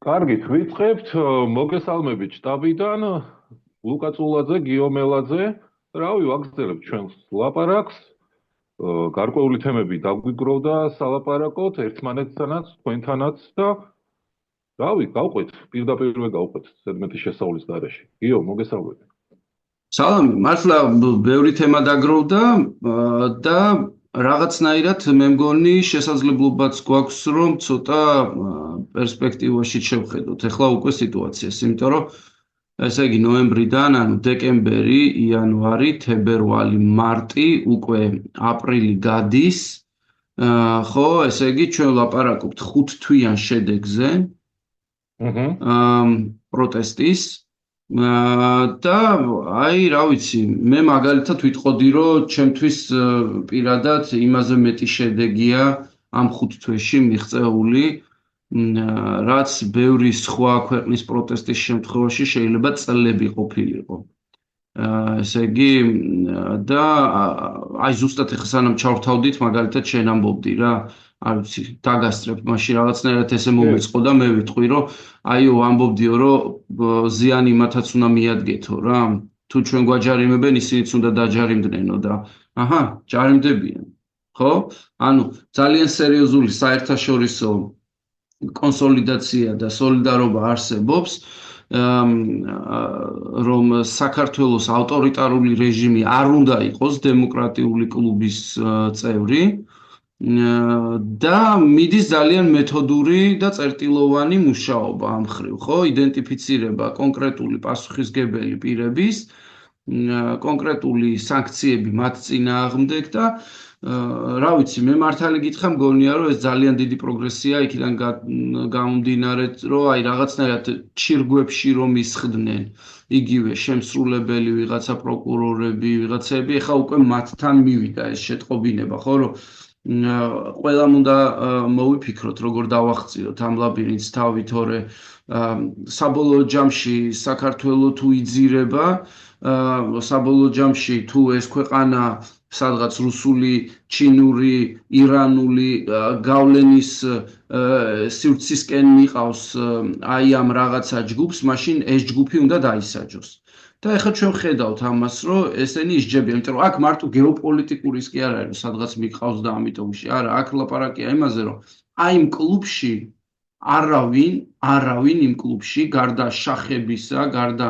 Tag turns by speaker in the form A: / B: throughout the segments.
A: კარგით, ვიწყებთ. მოგესალმებით შტაბიდან. ლუკა წულაძე, გიო მელაძე. რავი, ვაგრძელებთ ჩვენს ლაპარაკს. გარკვეული თემები დაგვიგროვდა სალაპარაკოთ ერთმანეთთანაც, თქვენთანაც და რავი, გავყვეთ, პირდაპირ გავყვეთ სეგმენტის შესწავლის გარეშე. გიო, მოგესალმებით.
B: სალამი, მართლა ბევრი თემა დაგროვდა და რაღაცნაირად მე მგონი შესაძლებლობაც გვაქვს რომ ცოტა პერსპექტივაში შევხედოთ ახლა უკვე სიტუაციას, იმიტომ რომ ესე იგი ნოემბრიდან, ანუ დეკემბერი, იანვარი, თებერვალი, მარტი, უკვე აპრილი გადის. ხო, ესე იგი ჩვენ ვლაპარაკობთ 5 თვიან შედეგზე. პროტესტის და აი რა ვიცი, მე მაგალითად ვიტყოდი რომ ჩემთვის პირადად იმაზე მეტი შედეგია ამ 5 თვეში მიღწეული, რაც ბევრი სხვა ქვეყნის პროტესტის შემთხვევაში შეიძლება წლები ყოფილიყო. ესე იგი და აი ზუსტად ახლა სანამ ჩავთავდით, მაგალითად შენ ამბობდი რა, არ ვიცი, დაგასწრებ, მაშინ რაღაცნაირად ესე მომეწყო და მე ვიტყვი რომ აიო, ამბობდიო რომ ზიანი იმათაც უნდა მიადგეთო რა. თუ ჩვენ გვაჯარიმებენ, ისინიც უნდა დაჯარიმდნენო და აჰა, ჯარიმდებიან. ხო? ანუ ძალიან სერიოზული საერთაშორისო კონსოლიდაცია და სოლიდარობა არსებობს, რომ საქართველოს ავტორიტარული რეჟიმი არ უნდა იყოს დემოკრატიული კლუბის წევრი და მიდის ძალიან მეთოდური და წერტილოვანი მუშაობა ამ ხრივ, ხო? იდენტიფიცირება კონკრეტული პასუხისმგებელი პირების, კონკრეტული სანქციები მათ წინააღმდეგ და რა ვიცი, მე მართალი გითხრა, მგონია რომ ეს ძალიან დიდი პროგრესია იქიდან გამომდინარე, რომ აი რაღაცნაირად ჩირგვებში რომ ისხდნენ იგივე შემსრულებელი ვიღაცა პროკურორები, ვიღაცები, ეხა უკვე მათთან მივიდა ეს შეტყობინება, ხო, რომ ყველამ უნდა მოვიფიქროთ, როგორ დავახციოთ ამ ლაბირინთს თავი, თორე საბოლოო ჯამში საქართველო თუ იძირება, საბოლოო ჯამში თუ ეს ქვეყანა სადღაც რუსული, ჩინური, ირანული გავლენის სივრცისკენ მიყავს აი ამ რაღაცა ჯგუფს, მაშინ ეს ჯგუფი უნდა დაისაჯოს. და ეხლა ჩვენ ხედავთ ამას, რომ ესენი ისჯებიან, იმიტომ რომ აქ მარტო გეოპოლიტიკური რისკი არ არის, სადღაც მიყავს და ამიტომ არა, აქ ლაპარაკია იმაზე, რომ აი იმ კლუბში არავინ იმ კლუბში, გარდა შახებისა, გარდა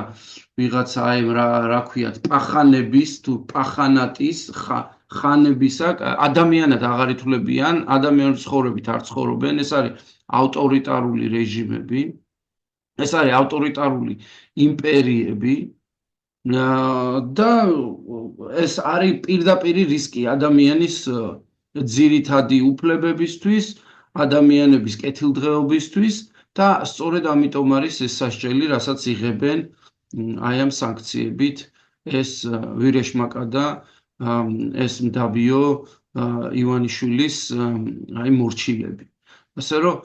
B: ვიღაცა აი რა ქვიათ, პახანების თუ პახანატის ხანებისა, ადამიანად აღარ ითვლებიან, ადამიანის ცხოვრებით არ ცხოვრობენ, ეს არის ავტორიტარული რეჟიმები, ეს არის ავტორიტარული იმპერიები და ეს არის პირდაპირი რისკი ადამიანის ძირითადი უფლებებისთვის, ადამიანების კეთილდღეობისთვის და სწორედ ამიტომ არის ეს სასჯელი, რასაც იღებენ აი ამ სანქციებით ეს ვირეშმაკა და ეს მდაბიო ივანიშვილის აი მორჩილები. ასე რომ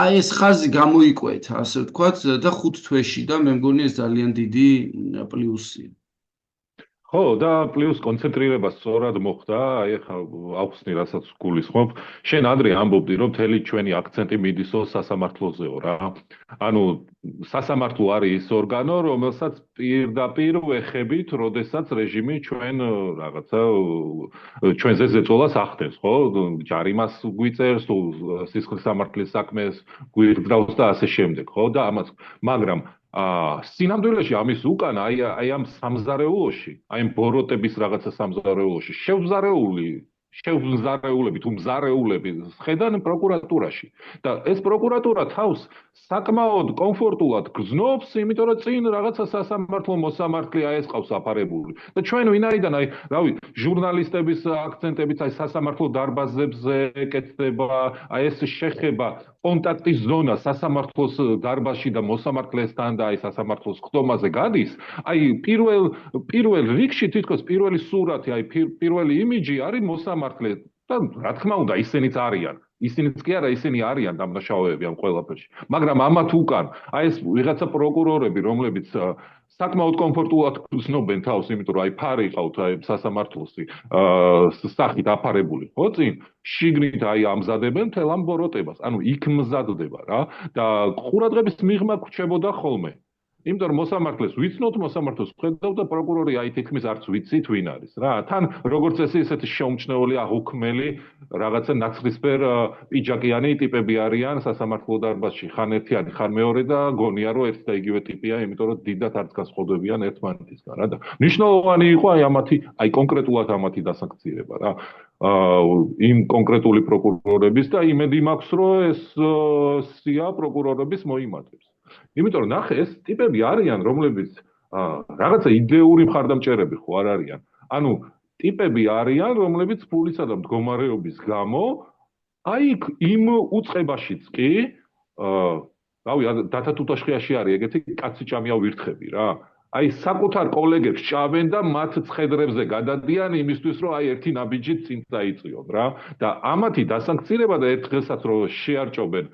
B: აი ეს ხაზი გამოიკვეთა, ასე ვთქვათ, და 5 თვეში და მე მგონი ეს ძალიან დიდი პლუსია.
A: ხო, და პლუს კონცენტრირება სწორად მოხდა, აი ახლა აუხსნი, რასაც გულისხმობ. შენ ადრე ამბობდი, რომ მთელი ჩვენი აქცენტი მიდისო სასამართლოზეო რა. ანუ სასამართლო არის ის ორგანო, რომელსაც პირდაპირ ვეხებით, როდესაც რეჟიმი ჩვენ რაღაცა ჩვენზე ზეწოლას ახდენს, ხო? ჯარიმას გვიწერს, სისხლის სამართლის საქმეს გვირგდავს და ასე შემდეგ, ხო? და ამას, მაგრამ სინამდვილეში ამის უკან აი ამ სამზარეულოში, აი ამ ბოროტების რაღაცა სამზარეულოში შევმზარეულები თუ მზარეულები ხედან პროკურატურაში და ეს პროკურატურა თავს საკმაოდ კომფორტულად გზნობს, იმიტომ რომ წინ რაღაცა სასამართლო მოსამართლე აი ეს ყავს აფარებული და ჩვენ ვინაიდან აი რავი ჟურნალისტების აქცენტებით აი სასამართლო დარბაზებზე ეკეთდება, აი ეს შეხება კონტაქტის ზონა სასამართლოს დარბაზში და მოსამართლესთან და აი სასამართლოს ხდომაზე გადის, აი პირველ რიგში თითქოს პირველი სურათი, აი პირველი იმიჯი არის მოსამართლე და რა თქმა უნდა ისინიც არიან. ისინიც კი არა, ისინი არიან დამნაშავეები ამ ყველაფერში. მაგრამ ამათ უკან, აი ეს ვიღაცა პროკურორები, რომლებიც საკმაოდ კომფორტულად გრძნობენ თავს, იმიტომ რომ აი ფარი ყავთ აი სასამართლოსი სახით აფარებული, ხო წინ? შიგნით აი ამზადებენ მთელ ამ ბოროტებას. ანუ იქ მზადდება რა და ყურადღების მიღმა გრჩებოდა ხოლმე. იმიტომ რომ მოსამართლეს ვიცნობთ, მოსამართლეს ხედავ და პროკურორი აი თითქმის არც ვიცით ვინ არის რა. თან როგორც წესი ესეთი შეუმჩნეული აღუქმელი რაღაცა ნაცრისფერ პიჯაკიანი ტიპები არიან სასამართლო დარბაზში. ხან ერთიანი, ხან მეორე და გონია რომ ერთი და იგივე ტიპია, იმიტომ რომ დიდად არც განსხვავდებიან ერთმანეთისგან რა და მნიშვნელოვანი იყო აი ამათი, აი კონკრეტულად ამათი დასანქცირება რა. იმ კონკრეტული პროკურორების და იმედი მაქვს რომ ეს სია პროკურორების მოიმატებს. იმიტომ რომ ნახე ეს ტიპები არიან რომლებიც რაღაცა იდეური მხარდამჭერები ხო არ არიან. ანუ ტიპები არიან რომლებიც ფულისა და მდგომარეობის გამო აი იმ უწყებაშიც კი რავი დათა თუთაშხიაში არის ეგეთი კაცი ჭამია ვირთხები რა. აი საკუთარ კოლეგებს ჭავენ და მათ ცხედრებზე გადადიან იმისთვის რომ აი ერთი ნაბიჯით წინ დაიწიონ რა და ამათი დასანქცირება და ერთ დღესაც რომ შეარჭობენ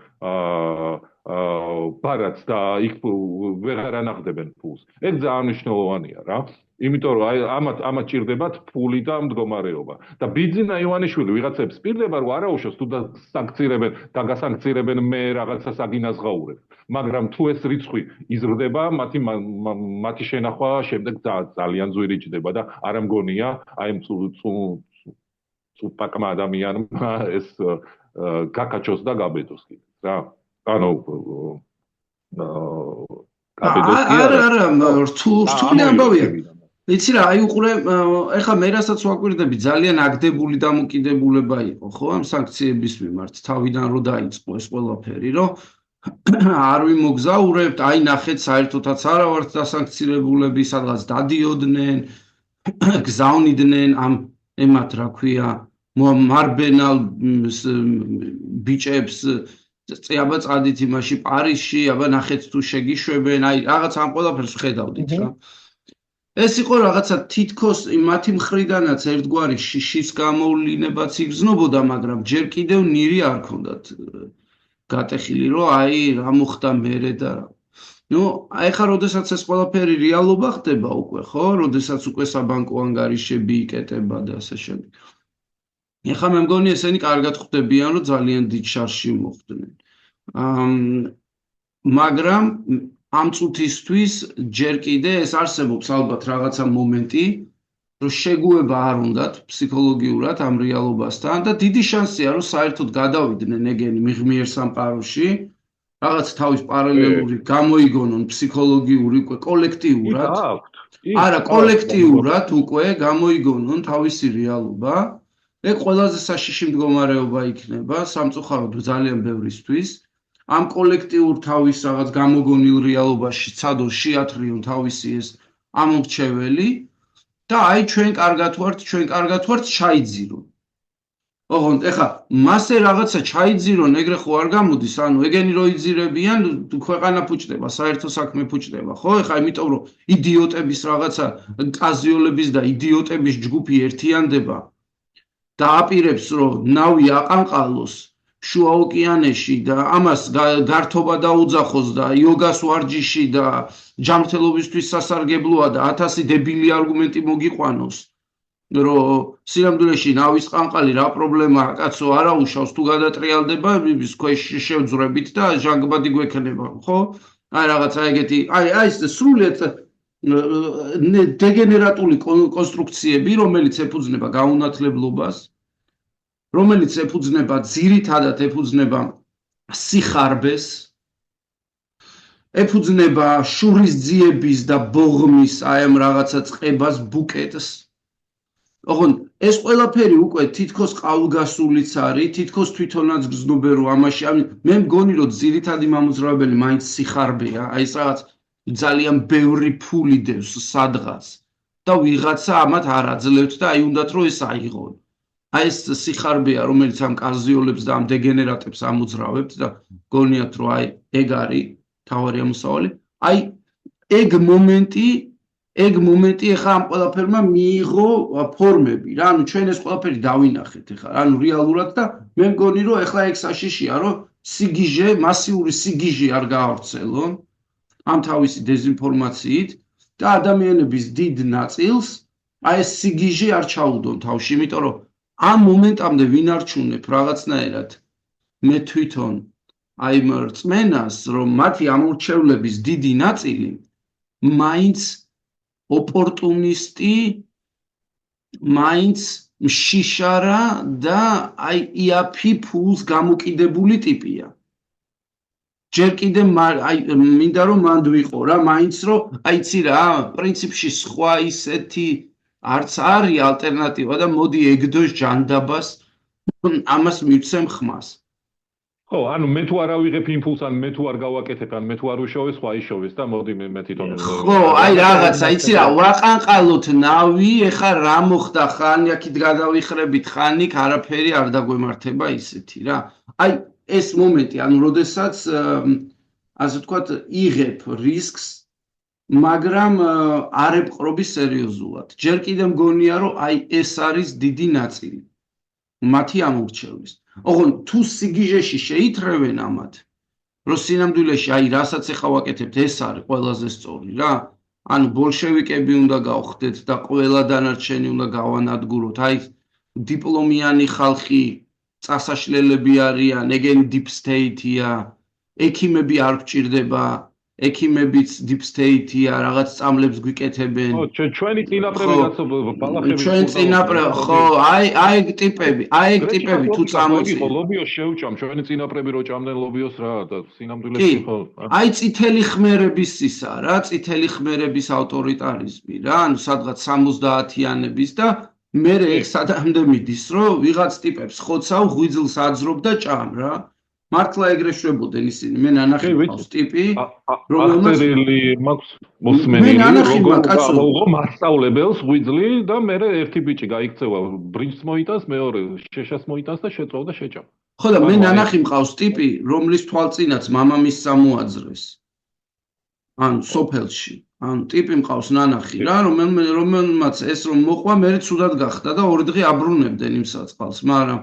A: ბარათს და იქ ვეღარ ანახდებენ ფულს. ეგ ძალიან მნიშვნელოვანია რა. იმიტომ რომ აი ამათ ჭირდებათ ფული და მდგომარეობა. და ბიძინა ივანიშვილი ვიღაცებს პირდება რომ არაუშავს თუ დასანქცირებენ და გასანქცირებენ მე რაღაცა საგინაზღაურებ. მაგრამ თუ ეს რიცხვი იზრდება, მათი შენახვა შემდეგ ძალიან ძვირი ჭდება და არ მგონია აი წუპაკმა ადამიანმა ეს გაკაჩოს და გაბედოს კიდე რა. ანუ გაბედოს კი
B: არა რთული ამბავია. იცი რა, აი უყურე, ეხლა მე რასაც ვაკვირდები, ძალიან აგდებული დამოკიდებულება იყო, ხო, ამ სანქციების მიმართ, თავიდან რო დაიწყო ეს ყველაფერი, რომ არ ვიმოგზაურებთ, აი ნახეთ, საერთოდაც არა ვართ დასანქცირებულები, სადღაც დადიოდნენ, გზავნიდნენ ამ ემათ, რა ქვია, მარბენალ ბიჭებს აბა წადით იმაში პარიზში, აბა ნახეთ თუ შეგიშვებენ, აი რაღაც ამ ყველაფერს ხედავდით რა. ეს იყო რაღაცა თითქოს მათი მხრიდანაც ერთგვარი შიშის გამოვლინებაც იგრძნობოდა, მაგრამ ჯერ კიდევ ნირი არ ქონდათ გატეხილი, რომ აი რა მოხდა მერე და რა. ნუ აი ხა როდესაც ეს ყველაფერი რეალობა ხდება უკვე, ხო? როდესაც უკვე საბანკო ანგარიშები იკეტება და ასე შემდეგ. ეხლა მე მგონი ესენი კარგად ხვდებიან, რომ ძალიან დიდ შარში მოხვდნენ. მაგრამ ამ წუთისთვის ჯერ კიდე ეს არსებობს ალბათ რაღაცა მომენტი, რომ შეგუება არ უნდათ ფსიქოლოგიურად ამ რეალობასთან და დიდი შანსია, რომ საერთოდ გადავიდნენ ეგენი მიღმიერ სამყაროში, რაღაც თავის პარალელური გამოიგონონ ფსიქოლოგიური უკვე კოლექტიურად. არა, კოლექტიურად უკვე გამოიგონონ თავისი რეალობა. ეგ ყველაზე საშიში მდგომარეობა იქნება სამწუხაროდ ძალიან ბევრისთვის. ამ კოლექტიურ თავის რაღაც გამოგონილ რეალობაში ცადო შეათრიონ თავისი ეს ამორჩეველი და აი ჩვენ კარგად ვართ ჩაიძირონ. ოღონდ ეხა მასე რაღაცა ჩაიძირონ, ეგრე ხო არ გამოდის, ანუ ეგენი რო იძირებიან, ქვეყანა ფუჭდება, საერთო საქმე ფუჭდება, ხო? ეხა იმიტომ რომ იდიოტების რაღაცა კაზიოლების და იდიოტების ჯგუფი ერთიანდება და აპირებს რომ ნავი აყანყალოს შუა ოკეანეში და ამას გართობა დაუძახოს და იოგას ვარჯიში და ჯანმრთელობისთვის სასარგებლოა და 1000 დებილი არგუმენტი მოგიყვანოს რომ სინამდვილეში ნავის ყანყალი რა პრობლემაა კაცო არაუშავს თუ გადატრიალდება ის ქვეშ შევძრებით და ჟანგბადი გვექნება ხო აი რაღაცა ეგეთი აი ეს სრულიად დეგენერატული კონსტრუქციები რომელიც ეფუძნება გაუნათლებლობას რომელიც ეფუძნება ძირითადად ეფუძნება სიხარბეს ეფუძნება შურისძიების და ბოღმის აი ამ რაღაცა წყებას ბუკეტს ოღონდ ეს ყველაფერი უკვე თითქოს ყავლგასულიც არის თითქოს თვითონაც გრძნობენ რომ ამაში მე მგონი რომ ძირითადი მამოძრავებელი მაინც სიხარბეა აი ეს რაღაც ძალიან ბევრი ფული დევს სადღაც და ვიღაცა ამათ არ აძლევთ და აი უნდათ რომ ეს აიღონ აი ეს სიხარბეა რომელიც ამ კაზიოლებს და ამ დეგენერატებს ამოძრავებთ და გონიათ რომ აი ეგ არის თავარი ამოსავალი აი ეგ მომენტი ეგ მომენტი ეხლა ამ ყველაფერმა მიიღო ფორმები რა, ანუ ჩვენ ეს ყველაფერი დავინახეთ ეხლა, ანუ რეალურად და მე მგონი რომ ეხლა ეგ საშიშია, რომ სიგიჟე, მასიური სიგიჟე არ გაავრცელონ ამ თავისი დეზინფორმაციით და ადამიანების დიდ ნაწილს აი ეს სიგიჟე არ ჩაუდონ თავში, იმიტომ რომ ამ მომენტამდე ვინ არჩუნებ რაღაცნაირად მე თვითონ აი რწმენას, რომ მათი ამორჩევლების დიდი ნაწილი მაინც ოპორტუნისტი, მაინც მშიშარა და აი იაფი ფულს გამოკიდებული ტიპია. ჯერ კიდე აი მინდა რომ მანდ ვიყო რა, მაინც რომ აი ცი რა, პრინციპში სხვა ისეთი არც არის ალტერნატივა და მოდი ეგდოს ჯანდაბას, ამას მივცემ ხმას.
A: ხო, ანუ მე თუ არ ავიღებ იმპულს, ან მე თუ არ გავაკეთებ, ან მე თუ არ უშოვე, სხვა იშოვეს და მოდი მე თვითონ
B: ხო, აი რაღაცა, იცი რა, ვაყანყალოთ ნავი, ეხა რა მოხდა ხანი აქეთ გადავიხრებით ხანიკ, არაფერი არ დაგვემართება ისეთი რა. აი ეს მომენტი, ანუ როდესაც ასე ვთქვათ, იღებ რისკს, მაგრამ არ ებყრობი სერიოზულად. ჯერ კიდე მგონია, რომ აი ეს არის დიდი ნაწილი მათი ამორჩევლის. ოღონდ თუ სიგიჟეში შეითრევენ ამათ, რომ სინამდვილეში აი რასაც ეხა ვაკეთებთ, ეს არის ყველაზე სწორი რა. ანუ ბოლშევიკები უნდა გავხდეთ და ყველა დანარჩენი უნდა გავანადგუროთ. აი დიპლომიანი ხალხი წასაშლელები არიან, ეგენი deep state-ია, ექიმები არ გვჭირდება, ექიმებიც deep state-ია, რაღაც წამლებს გვიკეთებენ.
A: ხო, ჩვენი წინაპრები ბალახები.
B: ჩვენი წინაპრები, ხო, აი ეგ ტიპები თუ წამოწი.
A: ლობიოს შეუჭამ, ჩვენი წინაპრები რო ჭამდნენ ლობიოს რა და სინამდვილეში ხო.
B: აი წითელი ხმერების ისა რა, წითელი ხმერების ავტორიტარიზმი რა, ანუ სადღაც 70-იანების და მე ეგ სადამდე მიდის, რომ ვიღაც ტიპებს ხოცავ, ღვიძლს აძრობ და ჭამ რა. მართლა ეგრე შვებოდნენ ისინი. მე ნანახი მყავს ტიპი,
A: რომელმაც მაქვს მოსმენილი, როგორ გავაუღო მასწავლებელს ღვიძლი და მე ერთი ბიჭი გაიქცევა, ბრინჯს მოიტანს, მეორე შეშას მოიტანს და შეწვავ და შეჭამ.
B: ხო და მე ნანახი მყავს ტიპი, რომლის თვალწინაც მამამისს ამოაძრეს. ანუ სოფელში. ანუ ტიპი მყავს ნანახი რა, რომელმაც ეს რომ მოყვა, მე ცუდად გახდა და ორი დღე აბრუნებდნენ იმ საწყალს, მაგრამ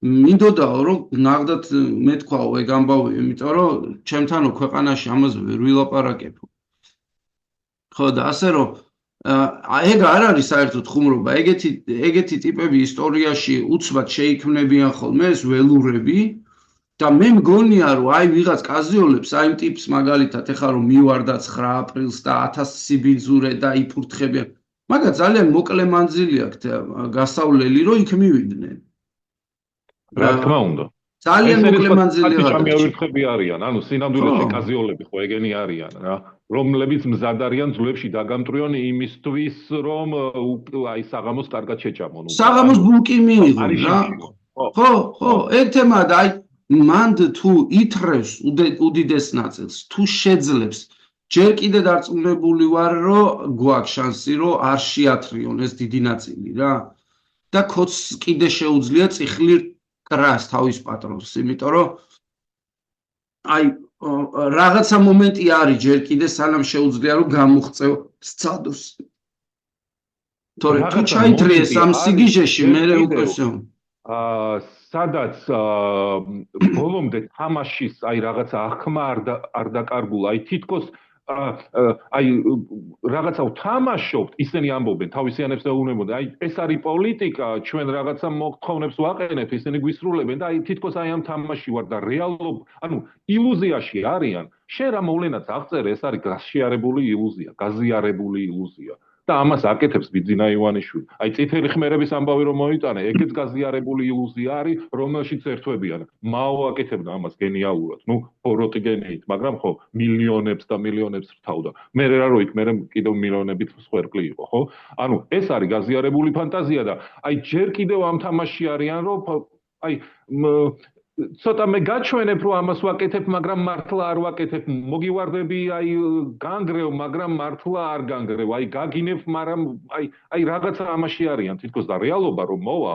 B: მინდოდაო რომ ნახდათ მე თქვაო ეგ ამბავი, იმიტომ რომ ჩემთანო ქვეყანაში ამაზე ვერ ვილაპარაკებო. ხო და ასე რომ ეგ არ არის საერთოდ ხუმრობა, ეგეთი ტიპები ისტორიაში უცბად შეიქმნებიან ხოლმე ეს ველურები და მე მგონია რომ აი ვიღაც კაზიოლებს აი იმ ტიპს მაგალითად ეხლა რომ მივარდა 9 აპრილს და 1000 სიბიძურე და იფურთხებიან, მაგას ძალიან მოკლე მანძილი აქვს გასავლელი რომ იქ მივიდნენ.
A: რა თქმა უნდა.
B: ძალიან მოკლე მანძილი
A: ამიავირთხები არიან, ანუ სინამდვილეში კაზიოლები ხო ეგენი არიან რა, რომლებიც მზად არიან ძლებში დაგამტრიონ იმისთვის, რომ აი საღამოს კარგად შეჭამონ.
B: საღამოს ბულკი მიიღონ რა. ხო, ეგ თემა და აი მანდ თუ ითრევს უდიდეს ნაწილს, თუ შეძლებს, ჯერ კიდე დარწმუნებული ვარ, რომ გვაქვს შანსი, რომ არ შეათრიონ ეს დიდი ნაწილი რა. და ქოც კიდე შეუძლია წიხლი კრას თავის პატრონს, იმიტომ რომ აი რაღაცა მომენტი არის ჯერ კიდე სანამ შეუძლია რომ გამოღწევ სცადოს. თორე თუ ჩაითრიეს ამ სიგიჟეში მე უკესო.
A: სადაც ბოლომდე თამაშის აი რაღაცა ახმა არ დაკარგულა, აი თითქოს აი რაღაცა ვთამაშობთ, ისინი ამბობენ თავისიანებს ეუბნებოდნენ, აი ეს არის პოლიტიკა, ჩვენ რაღაცა მოთხოვნებს ვაყენებთ, ისინი გვისრულებენ და აი თითქოს აი ამ თამაში ვარ და რეალობ, ანუ ილუზიაში არიან. შენ რა მოვლენაც აღწერე, ეს არის გაზიარებული ილუზია, გაზიარებული ილუზია. და ამას აკეთებს ბიძინა ივანიშვილი. აი წითელი ხმერების ამბავი რომ მოიტანე, ეგეც გაზიარებული ილუზია არის, რომელშიც ერთვებიან. მაო აკეთებდა ამას გენიალურად. ნუ ფოროტი გენიით, მაგრამ ხო, მილიონებს და მილიონებს რთავდა. მე რა რო იქ, მე კიდევ მილიონებით მსხვერპლი იყო, ხო? ანუ ეს არის გაზიარებული ფანტაზია და აი ჯერ კიდევ ამ თამაში არიან, რომ აი ცოტა მე გაჩვენებ რომ ამას ვაკეთებ, მაგრამ მართლა არ ვაკეთებ. მოგივარდები აი განგრევ, მაგრამ მართლა არ განგრევ. აი გაგინებ, მაგრამ აი რაღაცა ამაში არიან თითქოს და რეალობა რომ მოვა,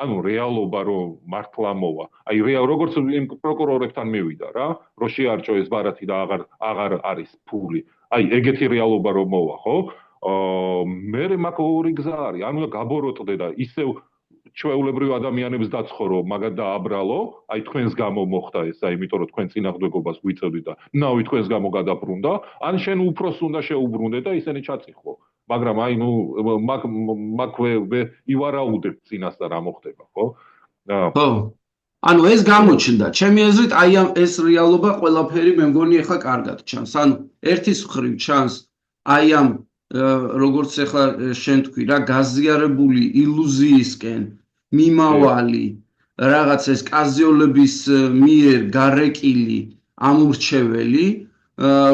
A: ანუ რეალობა რომ მართლა მოვა. აი როგორც იმ პროკურორებთან მივიდა რა, რომ შეარჭო ეს ბარათი და აღარ არის ფული. აი ეგეთი რეალობა რომ მოვა, ხო? მე მაგ ორი გზა არის, ანუ გაბოროტდე და ისევ ჩვეულებრივ ადამიანებს დაცხოვრო, მაგათ და აბრალო, აი თქვენს გამო მოხდა ესა, იმიტომ რომ თქვენ წინააღმდეგობას გვიწევდით და ნავი თქვენს გამო გადაბრუნდა, ან შენ უფროს უნდა შეუბრუნდე და ისინი ჩაწიხო. მაგრამ აი მაგ ივარაუდებ წინასწარ რა მოხდება, ხო?
B: ხო. ანუ ეს გამოჩნდა, ჩემი აზრით, აი ეს რეალობა ყველაფერი მე მგონი ახლა კარგად ჩანს. ანუ ერთის მხრივ ჩანს აი ამ როგორც ახლა შენ თქვი რა გაზიარებული ილუზიისკენ მიმავალი რაღაც ეს კაზიოლების მიერ გარეკილი ამურჩეველი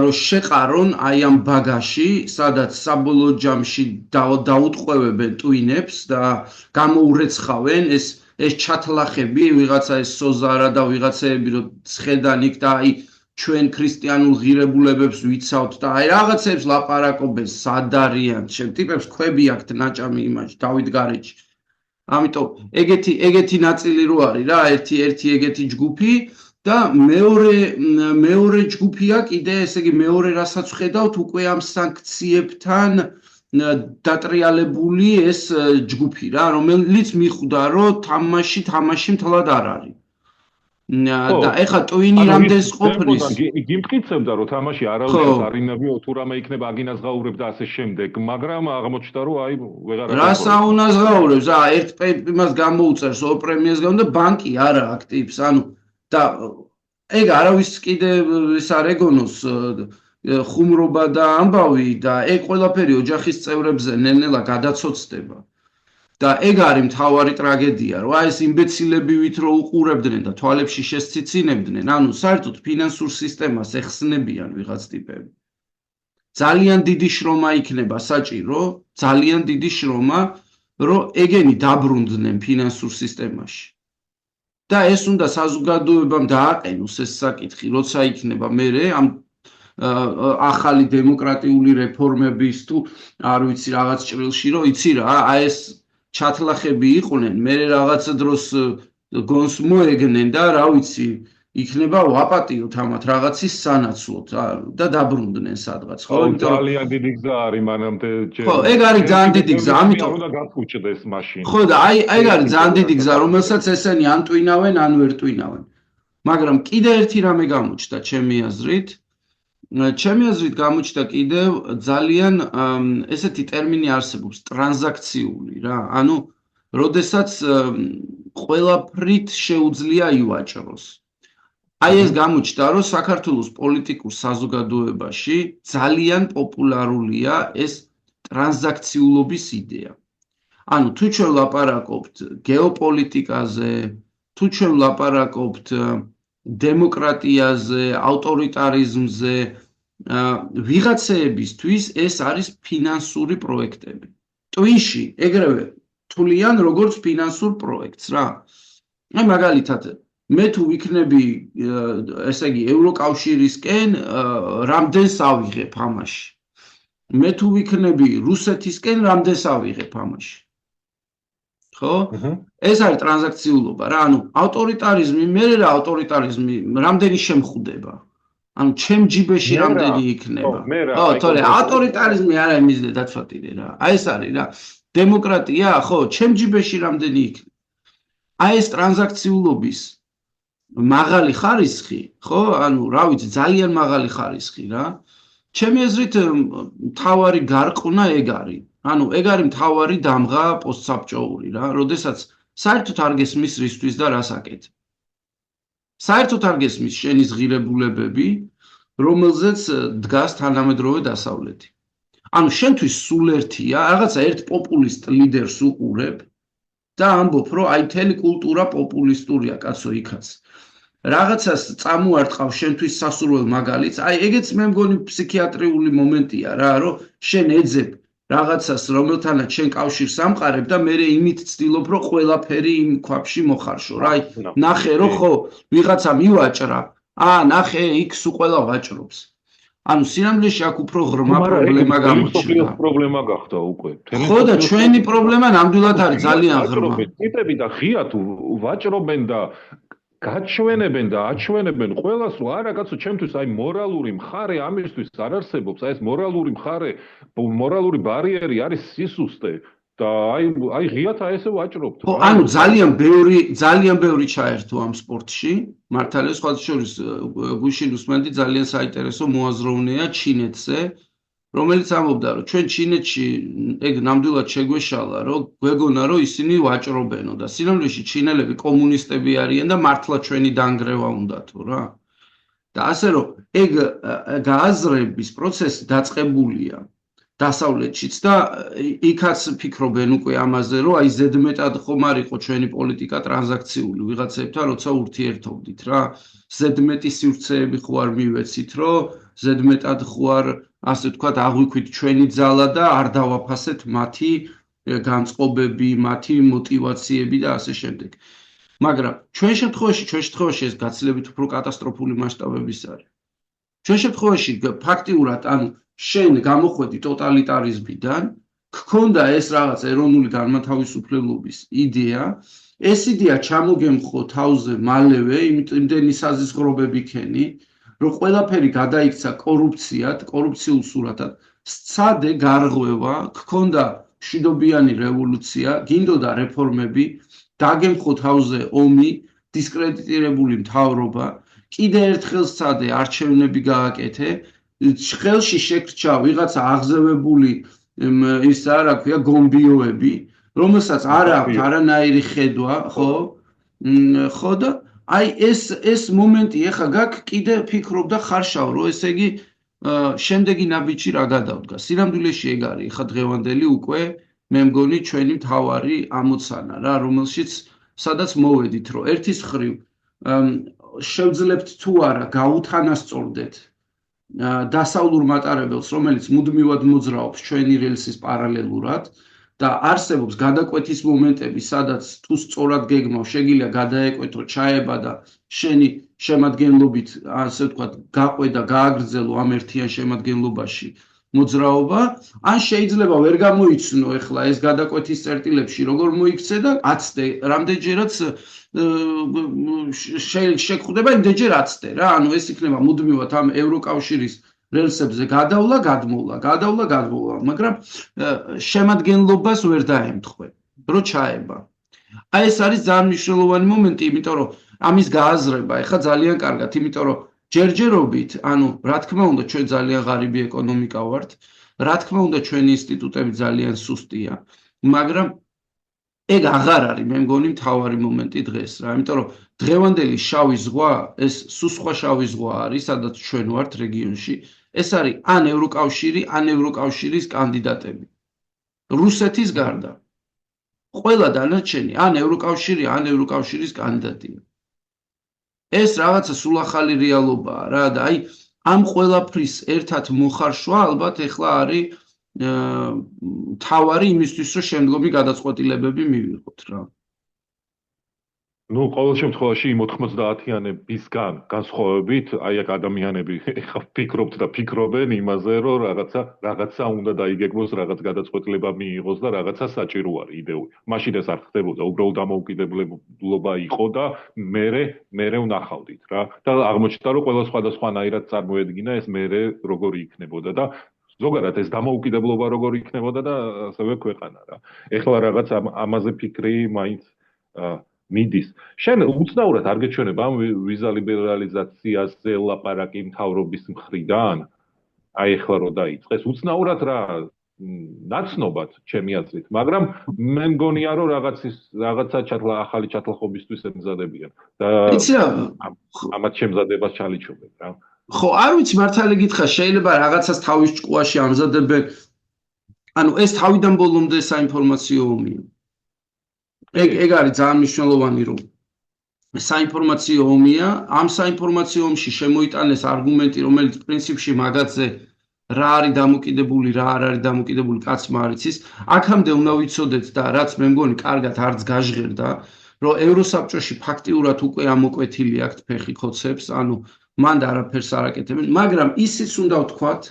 B: რომ შეყარონ აი ამ ბაგაში, სადაც საბოლოო ჯამში დაუტყვევებენ ტვინებს და გამოურეცხავენ ეს ჩათლახები, ვიღაცა ეს სოზარა და ვიღაცები რომ ცხედან იქ და აი ჩვენ ქრისტიანულ ღირებულებებს ვიცავთ და აი რაღაცებს ლაპარაკობენ სად არიან, ჩემ ტიპებს ქვები აქვთ ნაჭამი იმაში, დავით გარეჯი. ამიტომ ეგეთი ნაწილი რო არის რა, ერთი ეგეთი ჯგუფი და მეორე ჯგუფია კიდე, ესე იგი მეორე რასაც ხედავთ, უკვე ამ სანქციებთან დატრიალებული ეს ჯგუფი რა, რომელიც მიხვდა რომ თამაში მთლად არ არის. და ეხა ტვინი რამდენს ყოფნის
A: გიმტკიცებდა რომ თამაში არავის არინებიო თუ რამე იქნება აგინას ღაურებ და ასე შემდეგ, მაგრამ აღმოჩნდა რომ აი ვეღარ
B: რას აუნას ღაურებს, ერთ იმას გამოუწერს ორ პრემიას გამო და ბანკი არა აქტივს, ანუ და ეგ არავის კიდე ეს არ ეგონოს ხუმრობა და ამბავი და ეგ ყველაფერი ოჯახის წევრებზე ნელ-ნელა გადაცოცდება. და ეგ არის მთავარი ტრაგედია, რომ აი ეს იმბეცილებივით რო უყურებდნენ და თვალებში შესციცინებდნენ, ანუ საერთოდ ფინანსურ სისტემას ეხსნებიან ვიღაც ტიპები. ძალიან დიდი შრომა იქნება საჭირო, ძალიან დიდი შრომა, რომ ეგენი დაბრუნდნენ ფინანსურ სისტემაში. და ეს უნდა საზოგადოებამ დააყენოს ეს საკითხი, როცა იქნება მერე ამ ახალი დემოკრატიული რეფორმების თუ არ ვიცი რაღაც ჭრილში, რომ იცი რა, აი ეს ჩათლახები იყვნენ, მე რაღაცა დროს გონს მოეგნენ და რა ვიცი, იქნება ვაპატიოთ ამათ რაღაცის სანაცვლოდ და დაბრუნდნენ სადღაც,
A: ხო? ძალიან დიდი გზა არის მანამდე.
B: ხო, ეგ არის ძალიან დიდი გზა, ამიტომ
A: უნდა გაწუჭდეს მაშინ.
B: ხო და აი ეგ არის ძალიან დიდი გზა, რომელსაც ესენი ან ტვინავენ, ან ვერ ტვინავენ. მაგრამ კიდე ერთი რამე გამოჩნდა ჩემი აზრით. ჩემი აზრით გამოჩნდა კიდევ ძალიან ესეთი ტერმინი არსებობს ტრანზაქციული რა, ანუ როდესაც ყველაფრით შეუძლია ივაჭროს. აი ეს გამოჩნდა, რომ საქართველოს პოლიტიკურ საზოგადოებაში ძალიან პოპულარულია ეს ტრანზაქციულობის იდეა. ანუ თუ ჩვენ ლაპარაკობთ გეოპოლიტიკაზე, თუ ჩვენ ლაპარაკობთ დემოკრატიაზე, ავტორიტარიზმზე, ვიღაცეებისთვის ეს არის ფინანსური პროექტები. ტვინში ეგრევე თვლიან როგორც ფინანსურ პროექტს რა. აი მაგალითად, მე თუ ვიქნები, ესე იგი, ევროკავშირისკენ, რამდენს ავიღებ ამაში. მე თუ ვიქნები რუსეთისკენ, რამდენს ავიღებ ამაში. ხო? ეს არის ტრანზაქციულობა რა, ანუ ავტორიტარიზმი, მე რა ავტორიტარიზმი რამდენი შემხვდება. ანუ ჩემ ჯიბეში რამდენი იქნება. ხო, თორე ავტორიტარიზმი არა იმისდე დათვატირე რა. აი ეს არის რა. დემოკრატია, ხო, ჩემ ჯიბეში რამდენი იქნება. აი ეს ტრანზაქციულობის მაღალი ხარისხი, ხო? ანუ რა ვიცი, ძალიან მაღალი ხარისხი რა. ჩემი აზრით მთავარი გარყვნა ეგ არის. ანუ ეგ არის მთავარი დამღა პოსტსაბჭოური რა, როდესაც საერთოდ არ გესმის რისთვის და რას აკეთებ. საერთოდ არ გესმის შენი ღირებულებები, რომელზეც დგას თანამედროვე დასავლეთი. ანუ შენთვის სულ ერთია, რაღაცა ერთ პოპულისტ ლიდერს უყურებ და ამბობ, რომ აი მთელი კულტურა პოპულისტურია, კაცო იქაც. რაღაცას წამოარტყავ შენთვის სასურველ მაგალითს, აი ეგეც მე მგონი ფსიქიატრიული მომენტია რა, რომ შენ ეძებ რაღაცას, რომელთანაც შენ კავშირს ამყარებ და მე იმით ცდილობ, რომ ყველაფერი იმ ქვაბში მოხარშო რა. აი ნახე რომ ხო ვიღაცა მივაჭრა, ნახე იქ სულ ყველა ვაჭრობს. ანუ სინამდვილეში აქ უფრო ღრმა პრობლემა გამოჩნდა.
A: პრობლემა გახდა უკვე.
B: ხო და ჩვენი პრობლემა ნამდვილად არის ძალიან ღრმა.
A: ტიპები და ღია თუ ვაჭრობენ და გაჩვენებენ და აჩვენებენ ყველას, რომ არა კაცო, ჩემთვის აი მორალური მხარე ამისთვის არ არსებობს, აი ეს მორალური ბარიერი არის სისუსტე და აი ღიათ ესე ვაჭრობთ.
B: ხო, ანუ ძალიან ბევრი ჩაერთო ამ სპორტში. მართალია, სხვათა შორის გუშინ უსმენდი ძალიან საინტერესო მოაზროვნეა ჩინეთზე, რომელიც ამბობდა, რომ ჩვენ ჩინეთში ეგ ნამდვილად შეგვეშალა, რომ გვეგონა, რომ ისინი ვაჭრობენო და სინამდვილეში ჩინელები კომუნისტები არიან და მართლა ჩვენი დანგრევა უნდათო რა. და ასე რომ ეგ გააზრების პროცესი დაწყებულია დასავლეთშიც და იქაც ფიქრობენ უკვე ამაზე, რომ აი ზედმეტად ხომ არ იყო ჩვენი პოლიტიკა ტრანზაქციული ვიღაცებთან, როცა ურთიერთობდით რა. ზედმეტი სივრცეები ხო არ მივეცით, რომ ზედმეტად ხო არ ასე ვთქვათ, აღვიქვით ჩვენი ძალა და არ დავაფასეთ მათი განწყობები, მათი мотиваციები და ასე შემდეგ. მაგრამ ჩვენ შემთხვევაში ეს გაცილებით უფრო კატასტროფული მასშტაბების არის. ჩვენ შემთხვევაში ფაქტიურად, ანუ შენ გამოხვედი ტოტალიტარიზმიდან, გქონდა ეს რაღაც ეროვნული განმათავისუფლებლობის იდეა, ეს იდეა ჩამოგემხო თავზე მალევე, იმდენი საზღვრობები ქენი, რომ ყველაფერი გადაიქცა კორუფციულ სურათად, სცადე გარღვევა, გქონდა მშვიდობიანი რევოლუცია, გინდოდა რეფორმები, დაგემხო თავზე ომი, დისკრედიტირებული მთავრობა, კიდე ერთხელ სცადე არჩევნები გააკეთე, ხელში შეგრჩა ვიღაცა აღზევებული ის რა ქვია გომბიოები, რომელსაც არ აქვს არანაირი ხედვა, ხო? ხო და აი ეს მომენტი ეხა გაქვს კიდე ფიქრობ და ხარშავ, რომ ესე იგი შემდეგი ნაბიჯი რა გადავდგა. სინამდვილეში ეგ არის ეხა დღევანდელი უკვე მე მგონი ჩვენი მთავარი ამოცანა რა, რომელშიც სადაც მოვედით, რომ ერთის მხრივ შევძლებთ თუ არა გაუთანასწორდეთ დასავლურ მატარებელს, რომელიც მუდმივად მოძრაობს ჩვენი რელსის პარალელურად და არსებობს გადაკვეთის მომენტები, სადაც თუ სწორად გეგმავ, შეგიძლია გადაეკვეთო, ჩაება და შენი შემადგენლობით, ასე ვთქვათ, გაყვედა, გააგრძელო ამ ერთიან შემადგენლობაში მოძრაობა, ან შეიძლება ვერ გამოიცნო ეხლა ეს გადაკვეთის წერტილებში როგორ მოიქცე და აცდე რამდენჯერაც შეგხვდება იმდენჯერ აცდე რა, ანუ ეს იქნება მუდმივად ამ ევროკავშირის რელსებზე გადავლა, მაგრამ შემადგენლობას ვერ დაემთხვე, რო ჩაება. აი ეს არის ძალიან მნიშვნელოვანი მომენტი, იმიტომ რომ ამის გააზრება ეხლა ძალიან კარგად, იმიტომ რომ ჯერჯერობით, ანუ რა თქმა უნდა, ჩვენ ძალიან ღარიბი ეკონომიკა ვართ, რა თქმა უნდა, ჩვენი ინსტიტუტები ძალიან სუსტია, მაგრამ ეგ აღარ არის, მე მგონი, მთავარი მომენტი დღეს რა, იმიტომ რომ დღევანდელი შავი ზღვა, ეს სუსხვა შავი ზღვა არის, სადაც ჩვენ ვართ რეგიონში, ეს არის ან ევროკავშირი, ან ევროკავშირის კანდიდატები. რუსეთის გარდა. ყველა დანარჩენი ან ევროკავშირი, ან ევროკავშირის კანდიდატია. ეს რაღაცა სულ ახალი რეალობაა რა და აი ამ ყველაფრის ერთად მოხარშვა ალბათ ეხლა არის თავარი იმისთვის, რომ შემდგომი გადაწყვეტილებები მივიღოთ რა.
A: Ну, ყოველ შემთხვევაში 90-იანებისგან განსხვავებით, აი აქ ადამიანები ეხლა ფიქრობთ და ფიქრობენ იმაზე, რომ რაღაცა უნდა დაიგეგმოს, რაღაც გადაწყვეტილება მიიღოს და რაღაცა საჭირო არის იდეური. მაშინ ეს არ ხდებოდა, უბრალოდ დამოუკიდებლობა იყო და მერე ვნახავდით რა. და აღმოჩნდა, რომ ყველა სხვადასხვანაირად წარმოედგინა ეს მერე როგორი იქნებოდა და ზოგადად ეს დამოუკიდებლობა როგორი იქნებოდა და ასევე ქვეყანა რა. ეხლა რაღაც ამაზე ფიქრი მაინც მიდის. შენ უცნაურად არ გეჩვენება ამ ვიზა ლიბერალიზაციაზე ლაპარაკი მთავრობის მხრიდან? აი ეხლა რო დაიწყეს, უცნაურად რა ნაცნობად ჩემი აზრით, მაგრამ მე მგონია რომ რაღაცა ახალი ჩათლახობისთვის ემზადებიან და ამათ შემზადებას ჩალიჩობენ რა.
B: ხო, არ ვიცი მართალი გითხრა, შეიძლება რაღაცას თავის ჭკუაში ამზადებენ. ანუ ეს თავიდან ბოლომდე საინფორმაციო ომია. ეგ არის ძალიან მნიშვნელოვანი რომ საინფორმაციო ომია, ამ საინფორმაციო ომში შემოიტანეს არგუმენტი, რომელიც პრინციპში მაგაზე რა არის დამოკიდებული, რა არ არის დამოკიდებული, კაცმა არ იცის. აქამდე უნდა ვიცოდეთ და რაც მე მგონი კარგად არც გაჟღერდა, რომ ევროსაბჭოში ფაქტიურად უკვე ამოკვეთილი აქვთ ფეხი ხოცებს, ანუ მან და არაფერს არ აკეთებენ, მაგრამ ისიც უნდა ვთქვათ,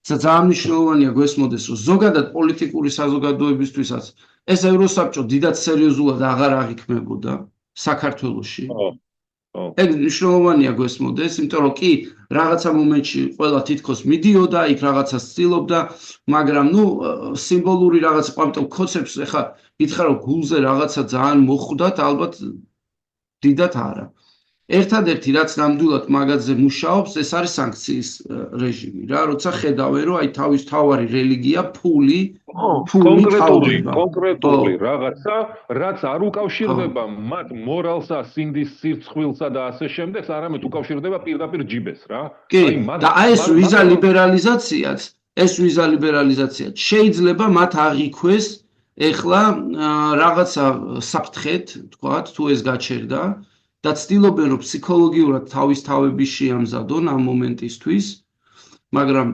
B: ძალიან მნიშვნელოვანია გვესმოდეს, რომ ზოგადად პოლიტიკური საზოგადოებისთვისაც ეს ევროსაბჭო დიდად სერიოზულად აღარ აღიქმებოდა საქართველოში. ეგ მნიშვნელოვანია გესმოდეს, იმიტომ რომ კი რაღაცა მომენტში ყველა თითქოს მიდიოდა, იქ რაღაცას ცდილობდა, მაგრამ სიმბოლური რაღაც ყვამტო კონცეფტს ეხა გითხრა რომ გულზე რაღაცა ძალიან მოხვდათ, ალბათ დიდად არა. ერთადერთი რაც ნამდვილად მაგაზე მუშაობს, ეს არის სანქციის რეჟიმი რა, როცა ხედავენ რომ აი თავის თავარი რელიგია, ფული
A: კონკრეტული რაღაცა, რაც არ უკავშირდება მათ მორალსა, სინდის სირცხვილსა და ასე შემდეგ, არამედ უკავშირდება პირდაპირ ჯიბეს რა.
B: კი, და აი ეს ვიზა ლიბერალიზაციაც შეიძლება მათ აღიქვეს ეხლა რაღაცა საფრთხეთ, თქვათ, თუ ეს გაჩერდა და ცდილობენ რომ ფსიქოლოგიურად თავის თავები შეამზადონ ამ მომენტისთვის, მაგრამ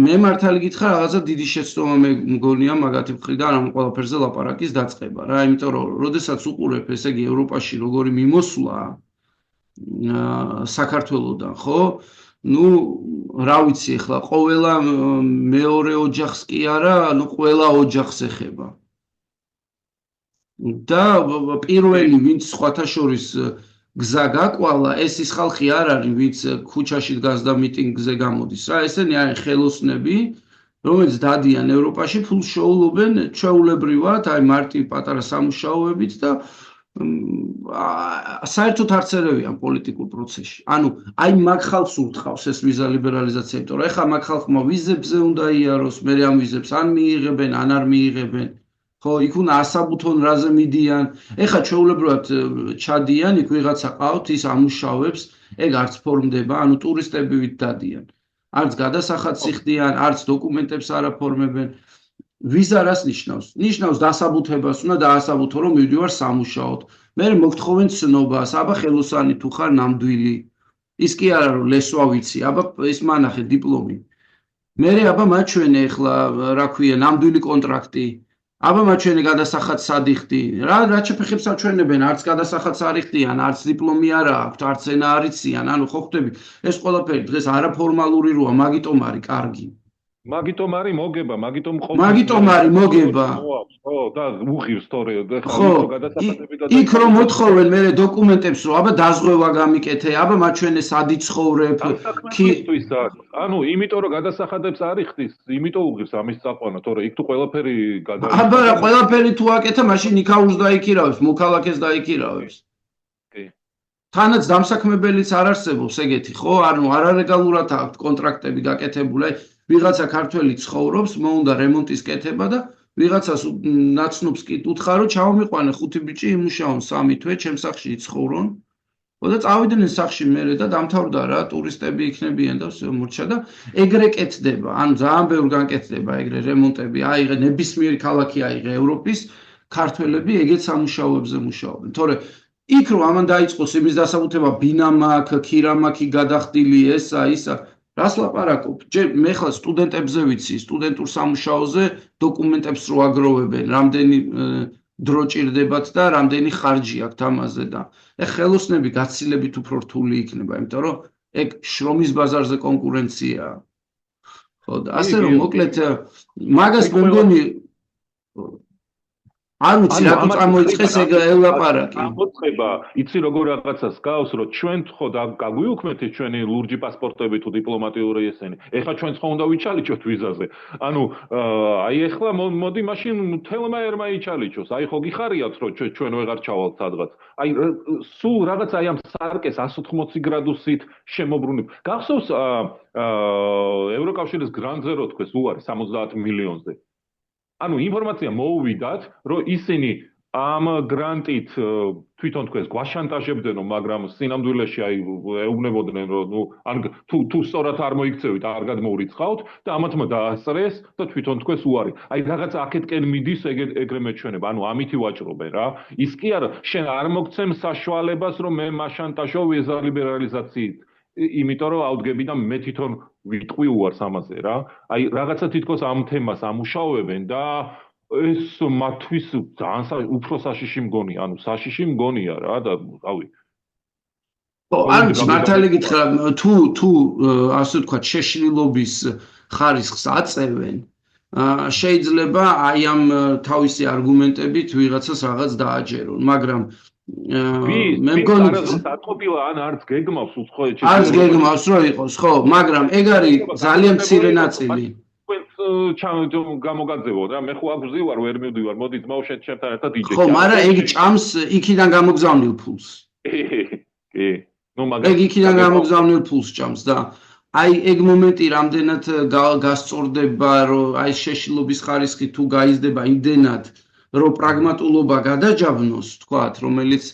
B: მე მართალი გითხრა რაღაცა დიდი შეცდომა მგონია მაგათი მხრიდან ამ ყველაფერზე ლაპარაკის დაწყება რა, იმიტომ რომ როდესაც უყურებ, ესე იგი ევროპაში როგორი მიმოსვლა საქართველოდან, ხო? რა ვიცი ახლა ყველა მეორე ოჯახს კი არა, ყველა ოჯახს ეხება. და პირველი ვინც სხვათა შორის გზა გაკვალა, ეს ის ხალხი არ არის, ვინც ქუჩაში დგას და მიტინგზე გამოდის რა, ესენი არის ხელოსნები, რომელიც დადიან ევროპაში, ფულს შეულობენ ჩვეულებრივად, აი მარტივ პატარა სამუშაოებით და საერთოდ არც ერევიან პოლიტიკურ პროცესში. ანუ აი მაგ ხალხს ურტყავს ეს ვიზა ლიბერალიზაცია, იმიტომ რომ ეხლა მაგ ხალხმა ვიზებზე უნდა იაროს, მე ამ ვიზებს ან მიიღებენ, ან არ მიიღებენ. ხო, იქ უნდა ასაბუთონ რაზე მიდიან. ეხლა ჩვეულებრივად ჩადიან, იქ ვიღაცა ყავთ, ის ამუშავებს, ეგ არც ფორმდება, ანუ ტურისტები ვით დადიან. არც გადასახადს იხდიან, არც დოკუმენტებს არ აფორმებენ. ვიზა რას ნიშნავს? ნიშნავს დასაბუთებას, უნდა დაასაბუთო, რომ მივდივარ სამუშაოდ. მე მოგთხოვენ ცნობას, აბა ხელოსანი თუ ხარ ნამდვილი. ის კი არა რომ ლესვა ვიცი, აბა ის მანახე დიპლომი. მე აბა მაჩვენე ეხლა, რა ქვია, ნამდვილი კონტრაქტი. აბა მაჩვენე გადასახადს ადიხდი. რა შეფეხებს აჩვენებენ, არც გადასახადს არ იხდიან, არც დიპლომი არ აქვთ, არც ენა არ იციან, ანუ ხო ხვდები, ეს ყველაფერი დღეს არაფორმალური როა, მაგიტომ არის კარგი.
A: მაგიტომ არის მოგება, მაგიტომ ხო, და უღირს თორე
B: გადასახადები და იქ რომ მოთხოვენ მე დოკუმენტებს, რომ აბა დაზღვევა გამიკეთე, აბა მაჩვენე სად იცხოვრებ,
A: ქისთვის აქვს. ანუ იმიტომ რომ გადასახადებს არ იხდის, იმიტომ უღირს ამის წაყვანა, თორე იქ თუ ყველაფერი
B: აბა რა ყველაფერი თუ აკეთა, მაშინ იქაურს დაიქირავებს, მოქალაქეს დაიქირავებს.
A: კი.
B: თანაც დამსაქმებელიც არ არსებობს ეგეთი, ხო? ანუ არალეგალურად აქვს კონტრაქტები გაკეთებული. ვიღაცა ქართველი ცხოვრობს, მოუნდა რემონტის კეთება და ვიღაცას ნაცნობს კი უთხრა რომ ჩავმიყვანე 5 ბიჭი იმუშაონ 3 თვე ჩემ სახლში იცხოვრონ. და წავიდნენ სახლში მერე და დამთავრდა რა, ტურისტები იქნებიან და всё მორჩა და ეგრე კეთდება. ანუ ძალიან ბევრ განკეთდება ეგრე რემონტები. აიღე ნებისმიერი ქალაქი აიღე ევროპის, ქართველები ეგეთ სამუშაოებზე მუშაობენ. თორე იქ რომ ამან დაიწყოს იმის დასაბუთება ბინამაკ, ქირამაკი გადახდილი ესა, ისა რას ლაპარაკობ? მე ხლა სტუდენტებზე ვიცი, სტუდენტურ სამუშაოზე დოკუმენტებს რო აგროვებენ, რამდენი დრო ჭირდებათ და რამდენი ხარჯი აქვთ ამაზე და ხელოსნები გაცილებით უფრო რთული იქნება, იმიტომ რომ ეგ შრომის ბაზარზე კონკურენციაა. ხო, და ასე რომ მოკლედ მაგას მეგონი არ ვიცი რატო წამოიწყეს ეგ ელაპარაკი.
A: ამოწყება, იცი როგორ რაღაცას გავს, რომ ჩვენ ხო გაგვიუქმეთ ჩვენი ლურჯი პასპორტები თუ დიპლომატიური ესენი. ეხლა ჩვენც ხო უნდა ვიჩალიჩოთ ვიზაზე. ანუ აი ეხლა მოდი მაშინ თელმა ერმა იჩალიჩოს. აი ხო გიხარიათ რომ ჩვენ ვეღარ ჩავალთ სადღაც. აი სულ რაღაც აი ამ სარკეს 180 გრადუსით შემოbrunებ. გახსოვს ევროკავშირის გრანტზე რო თქვეს უარი 70 მილიონზე. ანუ ინფორმაცია მოუვიდათ, რომ ისინი ამ გრანტით თვითონ თქვეს გვაშანტაჟებდნენო, მაგრამ სინამდვილეში აი ეუბნებოდნენ, რომ ან თუ სწორად არ მოიქცევით, არ გადმოურიცხავთ და ამათმა დაასწრეს და თვითონ თქვეს უარი. აი რაღაც აქეთკენ მიდის ეგრე მეჩვენება, ანუ ამითი ვაჭრობენ რა. ის კი არა, შენ არ მოგცემ საშუალებას, რომ მე მაშანტაჟო ვიზა ლიბერალიზაციით. იმიტომ რომ ავდგები და მე თვითონ ვიტყვი უარს ამაზე რა. აი რაღაცა თითქოს ამ თემას ამუშავებენ და ეს მათთვის ძალიან უფრო საშიში მგონია, ანუ საშიში მგონია რა და რავი.
B: არ ვიცი მართალი გითხრა, თუ ასე ვთქვათ, შეშლილობის ხარისხს აწევენ, შეიძლება აი ამ თავისი არგუმენტებით ვიღაცას რაღაც დააჯერონ, მაგრამ მე მგონი
A: ატყობილა ან არც გეგმავს უცხოეთში
B: არც გეგმავს რომ იყოს ხო მაგრამ ეგ არის ძალიან მცირე ნაწილი
A: გამოგაძევო რა მე ხო აგზივარ ვერ მივდივარ მოდით მოვშეთ ჩემთან ერთად იჯე
B: ხო მაგრამ ეგ ჭამს იქიდან გამოგზავნილ ფულს
A: კი ნუ მაგრამ
B: ეგ იქიდან გამოგზავნილ ფულს ჭამს და აი ეგ მომენტი რამდენად გასწორდება რომ აი შეშლობის ხარისხი თუ გაიზრდება იმდენად რომ პრაგმატულობა გადაჯავნოს თქვათ რომელიც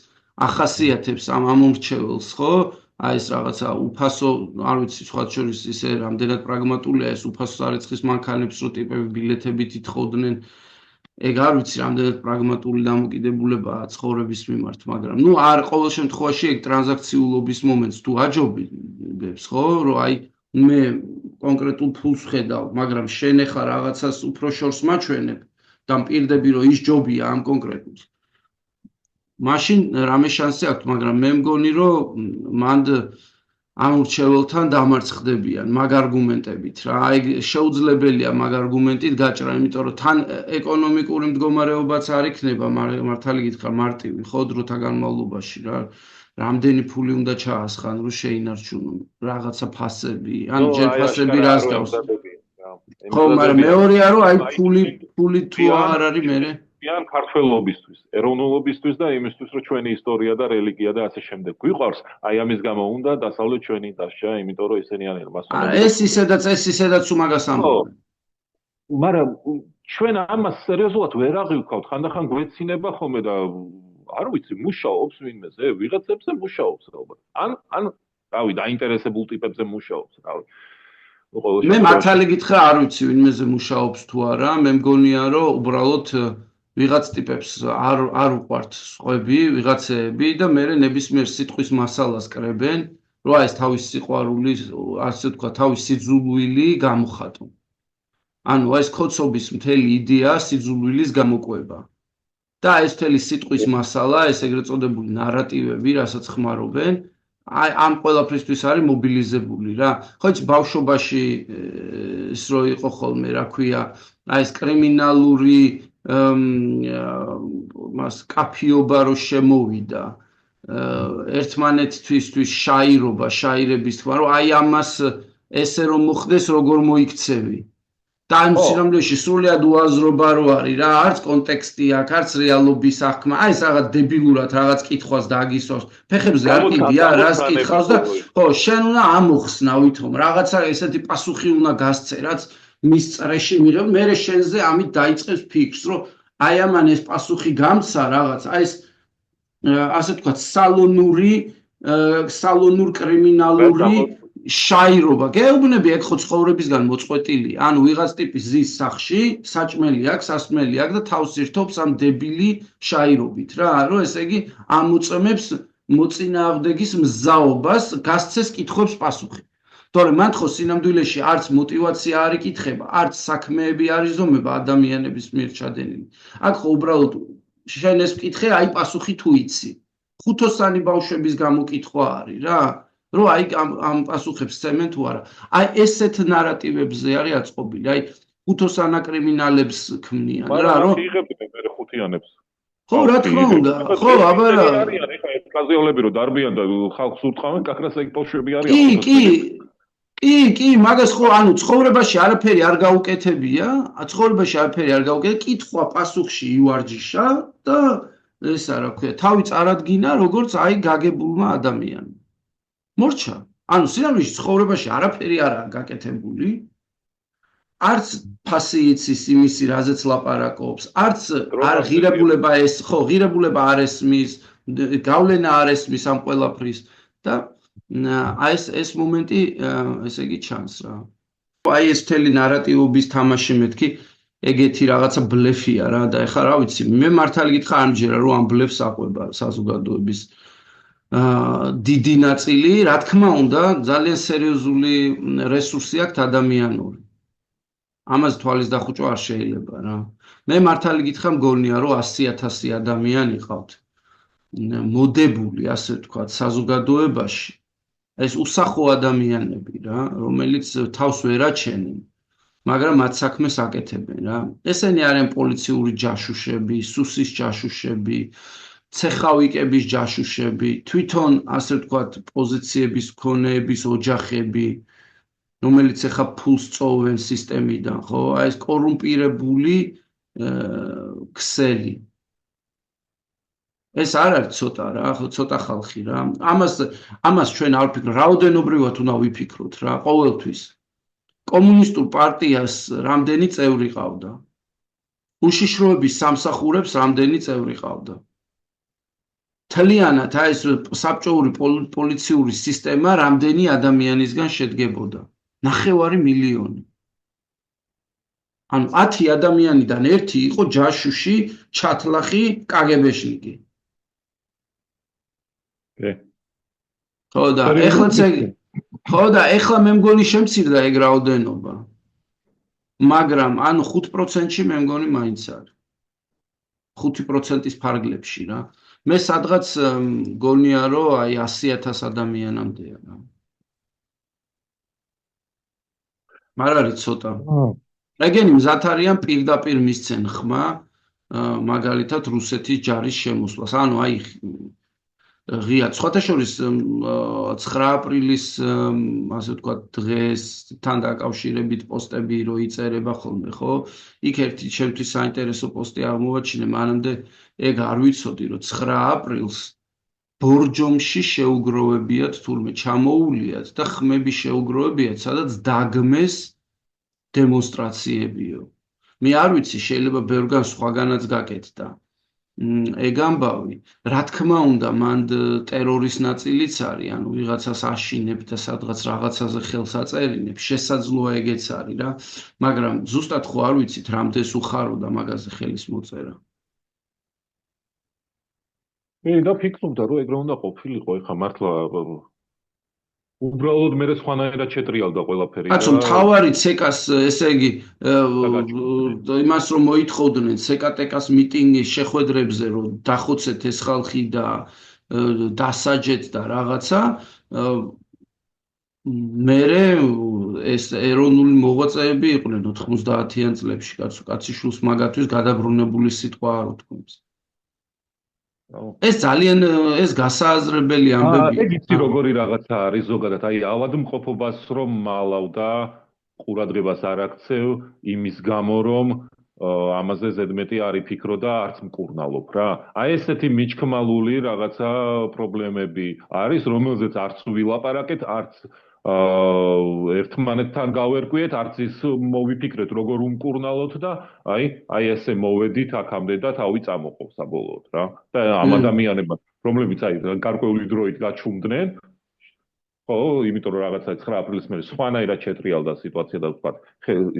B: ახასიათებს ამ ამორჩეველს ხო აი ეს რაღაცა უფასო არ ვიცი სხვა შორის ისე რამდენად პრაგმატულია ეს უფასო სარეცხის მანქანებს რო ტიპები ბილეთებით ითხოვდნენ ეგ არ ვიცი რამდენად პრაგმატული დამოკიდებულებაა ცხოვრების მიმართ მაგრამ ნუ არ ყოველ შემთხვევაში ეგ ტრანზაქციულობის მომენტს თუ აჯობებს ხო რომ აი მე კონკრეტულ ფულს ხედავ მაგრამ შენ ახლა რაღაცას უფრო შორს მაჩვენებ და მპირდები რომ ის ჯობია ამ კონკრეტულს მაშინ რამე შანსი აქვს მაგრამ მე მგონი რომ მანდ ამორჩეველთან დამარცხდებიან მაგ არგუმენტებით რა აი შეუძლებელია მაგ არგუმენტით გაჭრა იმიტომ რომ თან ეკონომიკური მდგომარეობაც არ იქნება მართალი გითხრა მარტივი ხო დროთა განმავლობაში რა რამდენი ფული უნდა ჩაასხან რომ შეინარჩუნო რაღაცა ფასები ან ჯერ ფასები რას გავს ხო მაგრამ მეორეა რომ აი ფული თუ არ არის მერე
A: ან ქართველობისთვის, ეროვნულობისთვის და იმისთვის, რომ ჩვენი ისტორია და რელიგია და ასე შემდეგ გვიყვარს, აი ამის გამო უნდა დასავლეთ ჩვენი დასჯა, იმიტომ რომ ესენი არიან მასონები.
B: ეს ისედაც უმაგას ამბობენ.
A: მაგრამ ჩვენ ამას სერიოზულად ვერ აღვიქავთ, ხანდახან გვეცინება ხოლმე და არ ვიცი, მუშაობს ვინმეზე, ვიღაცებზე მუშაობს ალბათ. ან რავი, დაინტერესებულ ტიპებზე მუშაობს, რავი.
B: მე მართალი გითხრა, არ ვიცი ვინმეზე მუშაობს თუ არა, მე მგონია რომ უბრალოდ ვიღაც ტიპებს არ უყვართ სხვები, ვიღაცები და მე ნებისმიერ სიტყვის მასალას კრებენ, რომ აი ეს თავის სიყვარული, ასე თქვა, თავის სიძულვილი გამოხატონ. ანუ აი ეს ქოცობის მთელი იდეა სიძულვილის გამოკვება. და ეს მთელი სიტყვის მასალა, ეს ეგრეთ წოდებული ნარატივები, რასაც ხმარობენ, აი ამ ყველაფრისთვის არის მობილიზებული რა. ხო იცი ბავშვობაში ის რო იყო ხოლმე, რა ქვია, აი ეს კრიმინალური მას კაფიობა რო შემოვიდა ერთმანეთთვის შაირობა, შაირების თქმა, რომ აი ამას ესე რომ მოხდეს, როგორ მოიქცევი. და ამ სინამდვილეში სრულიად უაზრობა რო არის რა, არც კონტექსტი აქვს, არც რეალობის აღქმა, აი ეს რაღაც დებილურად რაღაც კითხვას დააგისვავს. ფეხებზე არ კიდია, რას კითხავს და ხო, შენ უნდა ამოხსნა ვითომ, რაღაცა ესეთი პასუხი უნდა გასცე, რაც მის წრეში მიღებ, მე შენზე ამით დაიწყებს ფიქრს, რომ აი ამან ეს პასუხი გამცა რაღაც, აი ეს ასე თქვა, სალონურ კრიმინალური შაირობა. გეუბნები ეგ ხო ცხოვრებისგან მოწყვეტილი. ანუ ვიღაც ტიპის ზის სახში, საჭმელი აქვს, სასმელი აქვს და თავს ირთობს ამ დებილი შაირობით რა, რომ ესე იგი ამოწმებს მოწინააღმდეგის მზაობას, გასცეს კითხვებს პასუხი. თორემ მან ხო სინამდვილეში არც мотиваცია არ იკითხება, არც საქმეები არ იზომება ადამიანების მიერ ჩადენილი. აქ ხო უბრალოდ შენ ეს მკითხე, აი პასუხი თუ იცი. ხუთოსანი ბავშვების გამოკითხვა არის რა. რომ აი ამ პასუხებს სცემენ თუ არა. აი ესეთ ნარატივებზე არის აწყობილი. აი ხუთოსანა კრიმინალებს ქმნიან რა, რომ
A: იღებდნენ მე ხუთიანებს.
B: ხო, რა თქმა უნდა. ხო, აბა რა.
A: არიან ეხა ეს კაზიოლები რომ დარბიან და ხალხს ურტყავენ, კაკრას ეგ ბავშვები არიან.
B: კი, მაგას ხო, ანუ ცხოვრებაში არაფერი არ გაუკეთებია, ცხოვრებაში არაფერი არ გაუკეთე, კითხვა პასუხში ივარჯიშა და ესა რა ქვია, თავი წარადგინა როგორც აი გაგებულმა ადამიანმა. მორჩა, ანუ სინამდვილეში ცხოვრებაში არაფერი არაა გაკეთებული, არც ფასი იცის იმისი, რაზეც ლაპარაკობს, არც არ ღირებულება ეს, ხო, ღირებულება არ ესმის, გავლენა არ ესმის ამ ყველაფრის და აი ეს მომენტი, ესე იგი ჩანს რა. აი ეს მთელი ნარატივობის თამაში მეთქი, ეგეთი რაღაცა ბლეფია რა და ეხლა რა ვიცი, მე მართალი გითხრა არ მჯერა რომ ამ ბლეფს აყვება საზოგადოების დიდი ნაწილი, რა თქმა უნდა, ძალიან სერიოზული რესურსი აქვს ადამიანური. ამაზე თვალის დახუჭვა არ შეიძლება რა. მე მართალი გითხრა მგონია რომ 100,000 ადამიანი ყავთ მოდებული, ასე ვთქვათ, საზოგადოებაში. ეს უსახო ადამიანები რა, რომელიც თავს ვერ აჩენენ, მაგრამ მათ საქმეს აკეთებენ რა. ესენი არიან პოლიციური ჯაშუშები, სუსის ჯაშუშები, ცეხავიკების ჯაშუშები, თვითონ ასე ვთქვათ, პოზიციების მქონეების ოჯახები, რომელიც ახლა ფულს წოვენ სისტემიდან, ხო? აი ეს კორუმპირებული ქსელი. ეს არ არის ცოტა რა, ხო, ცოტა ხალხი რა. ამას ჩვენ არ ვფიქრობთ, რაოდენობრივად უნდა ვიფიქროთ რა, ყოველთვის. კომუნისტურ პარტიას რამდენი წევრი ყავდა? უშიშროების სამსახურებს რამდენი წევრი ყავდა? თლიანად აი ეს საბჭოური პოლიციური სისტემა რამდენი ადამიანისგან შედგებოდა? 9 მილიონი. ანუ 10 ადამიანიდან ერთი იყო ჯაშუში, ჩათლახი, კაგებეშნიკი. ხო და ეხლა მე მგონი შემცირდა ეგ რაოდენობა. მაგრამ ანუ 5%-ში მე მგონი მაინც არის. 5%-ის ფარგლებში რა. მე სადღაც მგონია რომ აი 100,000 ადამიანამდეა რა. არ არის ცოტა. ეგენი მზად არიან პირდაპირ მისცენ ხმა მაგალითად რუსეთის ჯარის შემოსვლას. ანუ აი ღია სხვათა შორის 9 აპრილის ასე ვთქვათ დღეს თან დაკავშირებით პოსტები რო იწერება ხოლმე, ხო? იქ ერთი ჩემთვის საინტერესო პოსტი აღმოვაჩინე, მანამდე ეგ არ ვიცოდი, რომ 9 აპრილს ბორჯომში შეუგროვებიათ თურმე ჩამოუვლიათ და ხმები შეუგროვებიათ, სადაც დაგმეს დემონსტრაციებიო. მე არ ვიცი, შეიძლება ბევრგან სხვაგანაც გაკეთდა. ეგ ამბავი, რა თქმა უნდა, მან ტერორის ნაწილიც არის, ანუ ვიღაცას აშინებ და სადღაც რაღაცაზე ხელს აწერინებ, შესაძლოა ეგეც არის რა, მაგრამ ზუსტად ხო არ ვიცით, რამდენს უხაროდა მაგაზე ხელის მოწერა.
A: და ფიქრობდა, რომ ეგ რა უნდა ყოფილიყო, ეხა მართლა უბრალოდ მე სხვანაირად შეტრიალდა ყველაფერი.
B: კაცო, მთავარი ცეკას, ესე იგი, იმას რომ მოითხოვდნენ ცეკატეკას მიტინგის შეხვედრებზე, რომ დახოცეთ ეს ხალხი და დასაჯეთ და რაღაცა, მერე ეს ეროვნული მოღვაწეები იყვნენ 90-იან წლებში, კაცო, კაციშვილს მაგათვის გადაბრუნებული სიტყვა არ უთქვამს. ეს ძალიან ეს გასააზრებელი ამბებია.
A: ეგ იცი როგორი რაღაცა არის ზოგადად, აი ავადმყოფობას რომ მალავდა, ყურადღებას არ აქცევ იმის გამო რომ ამაზე ზედმეტი არ იფიქრო და არც მკურნალობ რა. აი ესეთი მიჩქმალული რაღაცა პრობლემები არის, რომელზეც არც ვილაპარაკეთ, არც ერთმანეთთან გავერკვიეთ, არც ის მოვიფიქრეთ როგორ უმკურნალოთ და აი ესე მოვედით აქამდე და თავი წამოყო საბოლოოდ რა. და ამ ადამიანებმა, რომლებიც აი გარკვეული დროით გაჩუმდნენ, ხო, იმიტომ რომ რაღაცა 9 აპრილის მერე სხვანაირად შეტრიალდა სიტუაცია და ვთქვათ,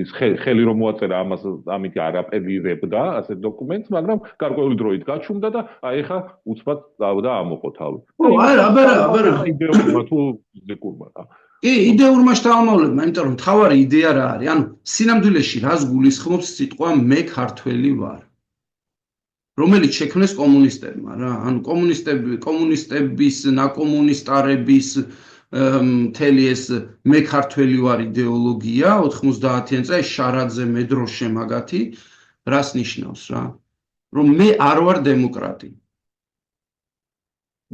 A: ის ხელი რომ მოაწერა ამას ამით არ აპელირებდა ასეთ დოკუმენტს, მაგრამ გარკვეული დროით გაჩუმდა და აი ხა უცბად და ამოყო თავი.
B: აბარა.
A: იდეურმა თუ ზეკურმა რა.
B: კი, იდეურმა შთამომავლებმა, იმიტომ რომ მთავარი იდეა რა არის? ანუ სინამდვილეში რას გულისხმობს სიტყვა მე ქართველი ვარ? რომელიც შექმნეს კომუნისტებმა რა. ანუ კომუნისტების, ნაკომუნისტარების მთელი ეს მე ქართველი ვარ იდეოლოგია 90-იან წლებში შარაძე, მედროშე მაგათი რას ნიშნავს რა? რომ მე არ ვარ დემოკრატი.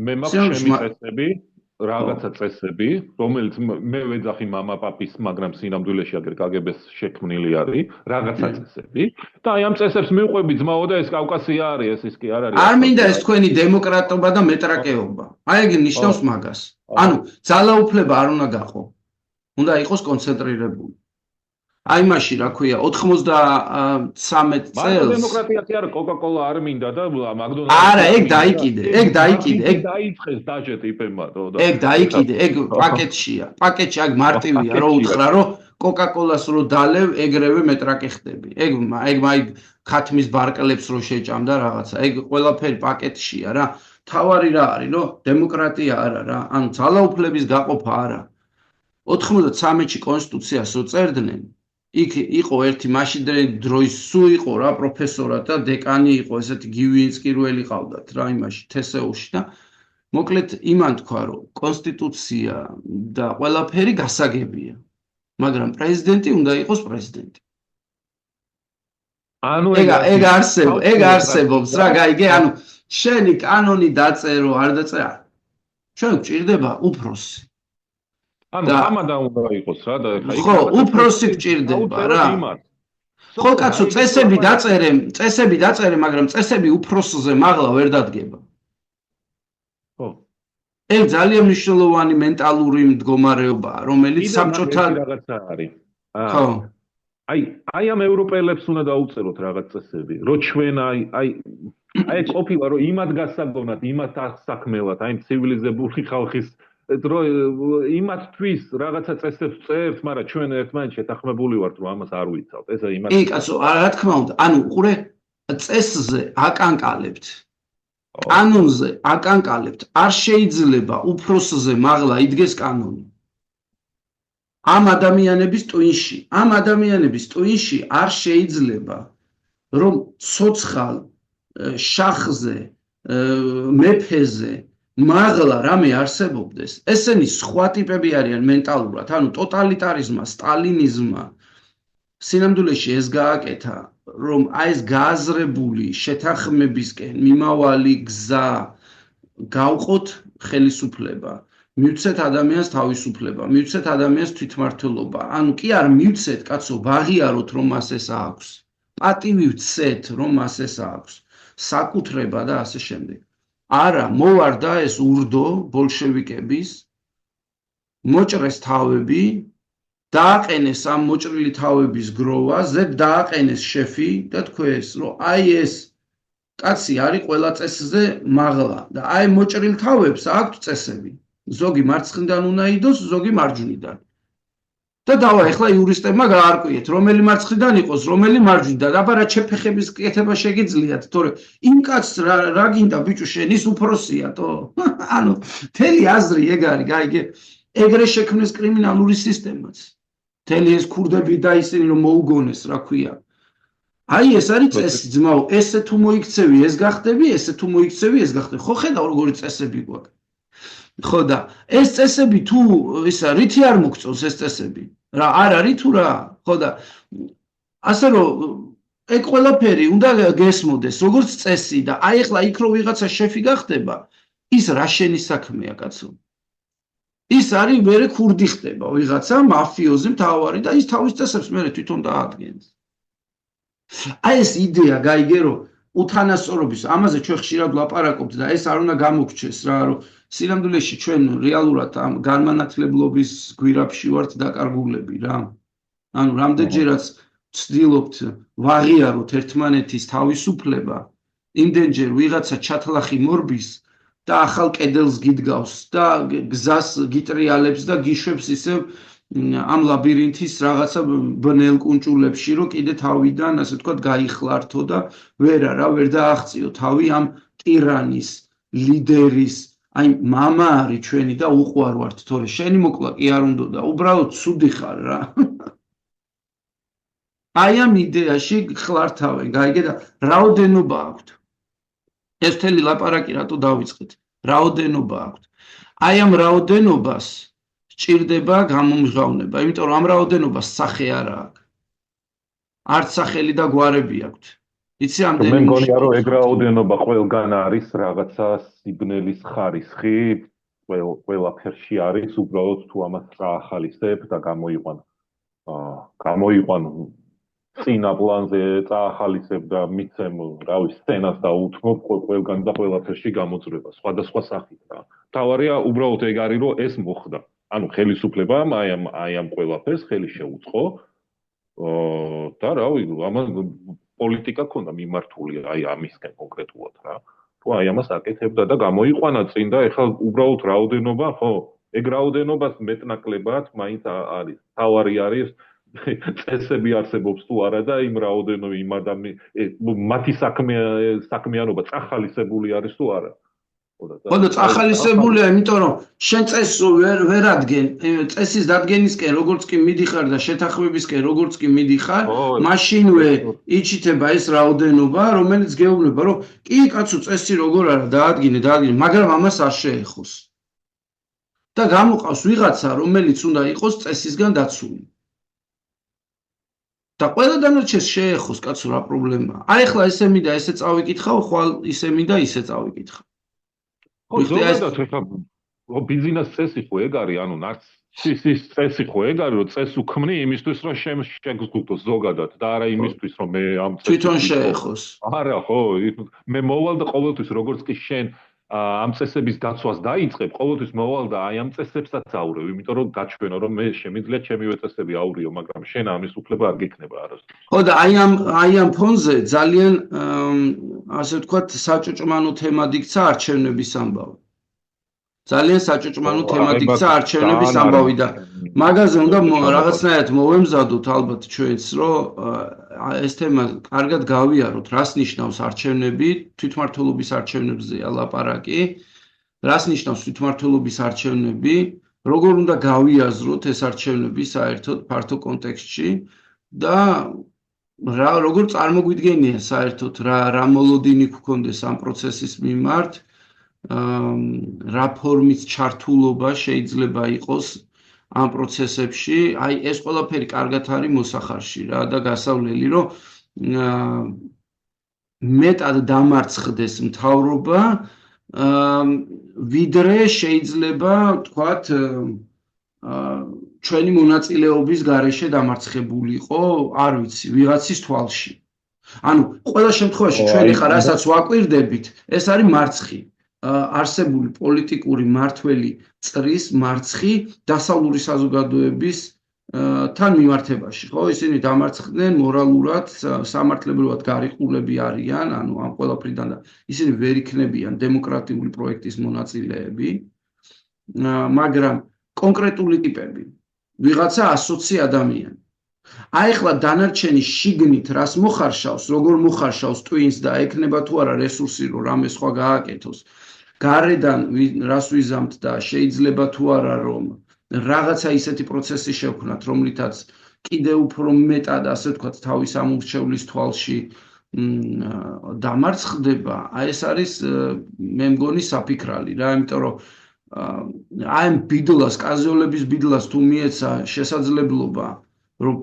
A: მე მაქვს ჩემი წესები, რაღაცა წესები, რომელიც მე ვეძახი მამა-პაპის, მაგრამ სინამდვილეში აგერ კგბ-ს შექმნილი არის, რაღაცა წესები და აი ამ წესებს მივყვები ძმაო და ეს კავკასია არის, ეს კი არ არის.
B: არ მინდა ეს თქვენი დემოკრატობა და მეტრაკეობა. აი ეგ ნიშნავს მაგას. ანუ ძალაუფლება არ უნდა გაყო. უნდა იყოს კონცენტრირებული. აი მაშინ რა ქვია 93 წელს
A: დემოკრატიაც არა კოკა-კოლა არ მინდა და მაკდონალდს
B: არა ეგ დაიკიდე ეგ
A: დაიწყეს დაჟეთ იპემა და
B: ეგ დაიკიდე ეგ პაკეტშია პაკეტში აქ მარტივია რო უთხრა რომ კოკა-კოლას რო დალევ ეგრევე მეტრაკე ხდები ეგ მაი ქათმის ბარკლებს რო შეჭამ და რაღაცა ეგ ყველაფერი პაკეტშია რა თავარი რა არის რომ დემოკრატია არა რა ანუ ძალაუფლების გაყოფა არა 93-ში კონსტიტუციას რო წერდნენ იქ იყო ერთი მაშინდელი დროის სუ იყო რა პროფესორად და დეკანი იყო ესეთი გივინსკირველი ყავდათ რა იმაში თსეულში და მოკლედ იმან თქვა რომ კონსტიტუცია და ყველაფერი გასაგებია მაგრამ პრეზიდენტი უნდა იყოს პრეზიდენტი
A: ანუ
B: ეგ არსებობს რა გაიგე ანუ შენი კანონი დაწერო, არ დაწერა. ჩვენ გვჭირდება უფროსი.
A: ანუ ამადა უნდა იყოს რა და
B: ხო, უფროსი გვჭირდება რა. ხო, კაცო, წესები დაწერე, მაგრამ წესები უფროსზე მაღლა ვერ დადგება.
A: ხო.
B: ეგ ძალიან მნიშვნელოვანი მენტალური მდგომარეობაა, რომელიც საბჭოთა
A: რაღაცა არის.
B: ხო.
A: აი ამ ევროპელებს უნდა დაუწეროთ რაღაც წესები, რომ ჩვენ აი ყოფილა რომ იმად გასაგონად, იმად ასაქმელად, აი ცივილიზებული ხალხის იმათთვის რაღაცა წესებს წერთ, მაგრამ ჩვენ ერთმანეთს შეთანხმებული ვართ, რომ ამას არ ვიცავთ. ეს იმათ
B: კი, კაცო, რა თქმა უნდა, ანუ უყურე წესზე აკანკალებთ. კანონზე აკანკალებთ. არ შეიძლება უფროსზე მაღლა იდგეს კანონი. ამ ადამიანების ტვინში არ შეიძლება რომ ცოცხალ შახზე მეფეზე მაღლა რამე არსებობდეს. ესენი სხვა ტიპები არიან მენტალურად, ანუ ტოტალიტარიზმმა, სტალინიზმმა სინამდვილეში ეს გააკეთა, რომ აი ეს გააზრებული შეთანხმებისკენ მიმავალი გზა გავყოთ ხელისუფლება. მივცეთ ადამიანს თავისუფლება, მივცეთ ადამიანს თვითმმართველობა. ანუ კი არ მივცეთ, კაცო, ვაღიაროთ, რომ მას ეს აქვს. პატივი ვცეთ, რომ მას ეს აქვს. საკუთრება და ასე შემდეგ. არა, მოვარდა ეს ურდო ბოლშევიკების, მოჭრეს თავები, დააყენეს ამ მოჭრილი თავების გროვა, ზედ დააყენეს შეფი და თქვეს, რომ აი ეს კაცი არის ყველა წესზე მაღლა და აი მოჭრილ თავებს აქვთ წესები. ზოგი მარცხნიდან უნდა იდოს, ზოგი მარჯვნიდან. და დავა ეხლა იურისტებმა გაარკვიეთ, რომელი მარცხნიდან იყოს, რომელი მარჯვნიდან. აბა რა ჩეფეხების კეთება შეგიძლიათ, თორე იმ კაცს რა გინდა ბიჭო, შენ ის უფროსია, თო? ანუ მთელი აზრი ეგ არის, გაიგე? ეგრე შექმნეს კრიმინალური სისტემაც. მთელი ეს ქურდები და ისინი რომ მოუგონეს, რა ქვია. აი ეს არის წესი, ძმაო, ესე თუ მოიქცევი, ეს გახდები, ესე თუ მოიქცევი, ეს გახდები. ხო ხედავ როგორი წესები გვაქვს. ხო და ეს წესები თუ ისა რითი არ მოგწონს ეს წესები? რა არ არის თუ რა? ხო და ასე რომ ეგ ყველაფერი უნდა გესმოდეს როგორც წესი და აი ახლა იქ რო ვიღაცა შეფი გახდება, ის რა შენი საქმეა, კაცო? ის არის მერე ქურდი ხდება ვიღაცა მაფიოზი მთავარი და ის თავის წესებს მერე თვითონ დაადგენს. აი ეს იდეა გაიგე რომ უთანასწორობის ამაზე ჩვენ ხშირად ვლაპარაკობთ და ეს არ უნდა გამოგჩეს რა რომ სინამდვილეში ჩვენ რეალურად ამ განმანათლებლობის გვირაბში ვართ დაკარგულები რა. ანუ რამდენჯერაც ვცდილობთ ვაღიაროთ ერთმანეთის თავისუფლება, იმდენჯერ ვიღაცა ჩათლახი მორბის და ახალ კედელს გიდგავს და გზას გიტრიალებს და გიშვებს ისევ ამ ლაბირინთის რაღაცა ბნელ კუნჭულებში, რომ კიდე თავიდან, ასე ვთქვათ, გაიხლართო და ვერ დააღწიო თავი ამ ტირანის, ლიდერის, აი მამა არის ჩვენი და უყვარ ვართ, თორე შენი მოკლა კი არ უნდა და უბრალოდ ცუდი ხარ რა. აი ამ იდეაში ხლართავენ, გაიგე და რაოდენობა აქვთ. ეს მთელი ლაპარაკი რატო დავიწყეთ? რაოდენობა აქვთ. აი ამ რაოდენობას სჭირდება გამომჟღავნება, იმიტომ რომ ამ რაოდენობას სახე არ აქვს. არც სახელი და გვარები აქვთ. იცი ამდენი
A: მე მგონია რომ ეგ რაოდენობა ყველგან არის რაღაცა სიგნალის ხარისხი, ყველაფერში არის, უბრალოდ თუ ამას წაახალისებ და გამოიყვან წინა პლანზე წაახალისებ და მიცემ რავი სცენას და უთმობ ყველგან და ყველაფერში გამოწვევა სხვადასხვა სახით რა. თავარია უბრალოდ ეგ არის რომ ეს მოხდა. ანუ ხელისუფლებამ აი ამ ყველაფერს ხელი შეუწყო და რავი ამან პოლიტიკა ქონდა მიმართული აი ამისკენ კონკრეტულად რა. თუ აი ამას აკეთებდა და გამოიყვანა წინ და ეხლა უბრალოდ რაოდენობა, ხო, ეგ რაოდენობას მეტნაკლებად მაინც არის. თავარი არის წესები არსებობს თუ არა და იმ რაოდენობა იმ მათი საქმიანობა წახალისებული არის თუ არა.
B: ხო და წახალისებულია, იმიტომ რომ შენ წესს ვერ ადგენ, წესის დადგენისკენ როგორც კი მიდიხარ და შეთანხმებისკენ როგორც კი მიდიხარ, მაშინვე იჩითება ეს რაოდენობა, რომელიც გეუბნება, რომ კი კაცო წესი როგორ არა დაადგინე, მაგრამ ამას არ შეეხოს. და გამოყავს ვიღაცა, რომელიც უნდა იყოს წესისგან დაცული. და ყველა დანარჩენს შეეხოს კაცო რა პრობლემაა. აი ახლა ესე მინდა ესე წავიკითხავ, ხვალ ისე მინდა ისე წავიკითხავ.
A: ხო, ზოგადად ეხლა ბიზნეს წესი ხო ეგ არის, ანუ ნარცისის წესი ხო ეგ არის, რომ წეს უქმნი იმისთვის, რომ შეგზღუდოს ზოგადად და არა იმისთვის, რომ მე ამ წესს
B: თვითონ შეეხოს.
A: არა, ხო, მე მოვალ და ყოველთვის როგორც კი შენ ამ წესების დაცვას დაიწყებ, ყოველთვის მოვალ და აი ამ წესებსაც აურევ, იმიტომ რომ გაჩვენო, რომ მე შემიძლია ჩემივე წესები აურიო, მაგრამ შენ ამის უფლება არ გექნება არასდროს.
B: ხო და აი ამ ფონზე ძალიან ასე ვთქვათ, საჭუჭმანო თემად იქცა არჩევნების ამბავი. ძალიან საჭუჭმანო თემად იქცა არჩევნების ამბავი და მაგაზე უნდა რაღაცნაირად მოვემზადოთ ალბათ ჩვენც, რომ ეს თემა კარგად გავიაროთ, რას ნიშნავს არჩევნები, თვითმმართველობის არჩევნებზეა ლაპარაკი, რას ნიშნავს თვითმმართველობის არჩევნები, როგორ უნდა გავიაზროთ ეს არჩევნები საერთოდ ფართო კონტექსტში და როგორ წარმოგვიდგენია საერთოდ რა მოლოდინი გქონდეს ამ პროცესის მიმართ, რა ფორმის ჩართულობა შეიძლება იყოს ამ პროცესებში, აი ეს ყველაფერი კარგად არის მოსახარში რა და გასავლელი, რომ მეტად დამარცხდეს მთავრობა, ვიდრე შეიძლება თქვათ ჩვენი მონაწილეობის გარეშე დამარცხებულიყო, არ ვიცი, ვიღაცის თვალში. ანუ ყველა შემთხვევაში ჩვენ ხარ რასაც ვაკვირდებით, ეს არის მარცხი. არსებული პოლიტიკური მართველი წრის მარცხი დასავლური საზოგადოების თან მიმართებაში, ხო? ისინი დამარცხდნენ მორალურად, სამართლებრივად გარიყულები არიან, ანუ ამ ყველაფრიდან და ისინი ვერ იქნებიან დემოკრატიული პროექტის მონაწილეები, მაგრამ კონკრეტული ტიპები, ვიღაცა ასოცი ადამიანი. აი ახლა დანარჩენი შიგნით რას მოხარშავს, როგორ მოხარშავს ტვინს და ეკნება თუ არა რესურსი, რომ რამე სხვა გააკეთოს. გარედან რას ვიზამთ და შეიძლება თუ არა რომ რაღაცა ისეთი პროცესი შევქმნათ, რომლითაც კიდევ უფრო მეტად, ასე ვთქვათ, თავის ამორჩევლის თვალში დამარცხდება, აი ეს არის მე მგონი საფიქრალი რა, იმიტომ რომ აი ამ ბიდლას, კაზიოლების ბიდლას თუ მიეცა შესაძლებლობა, რომ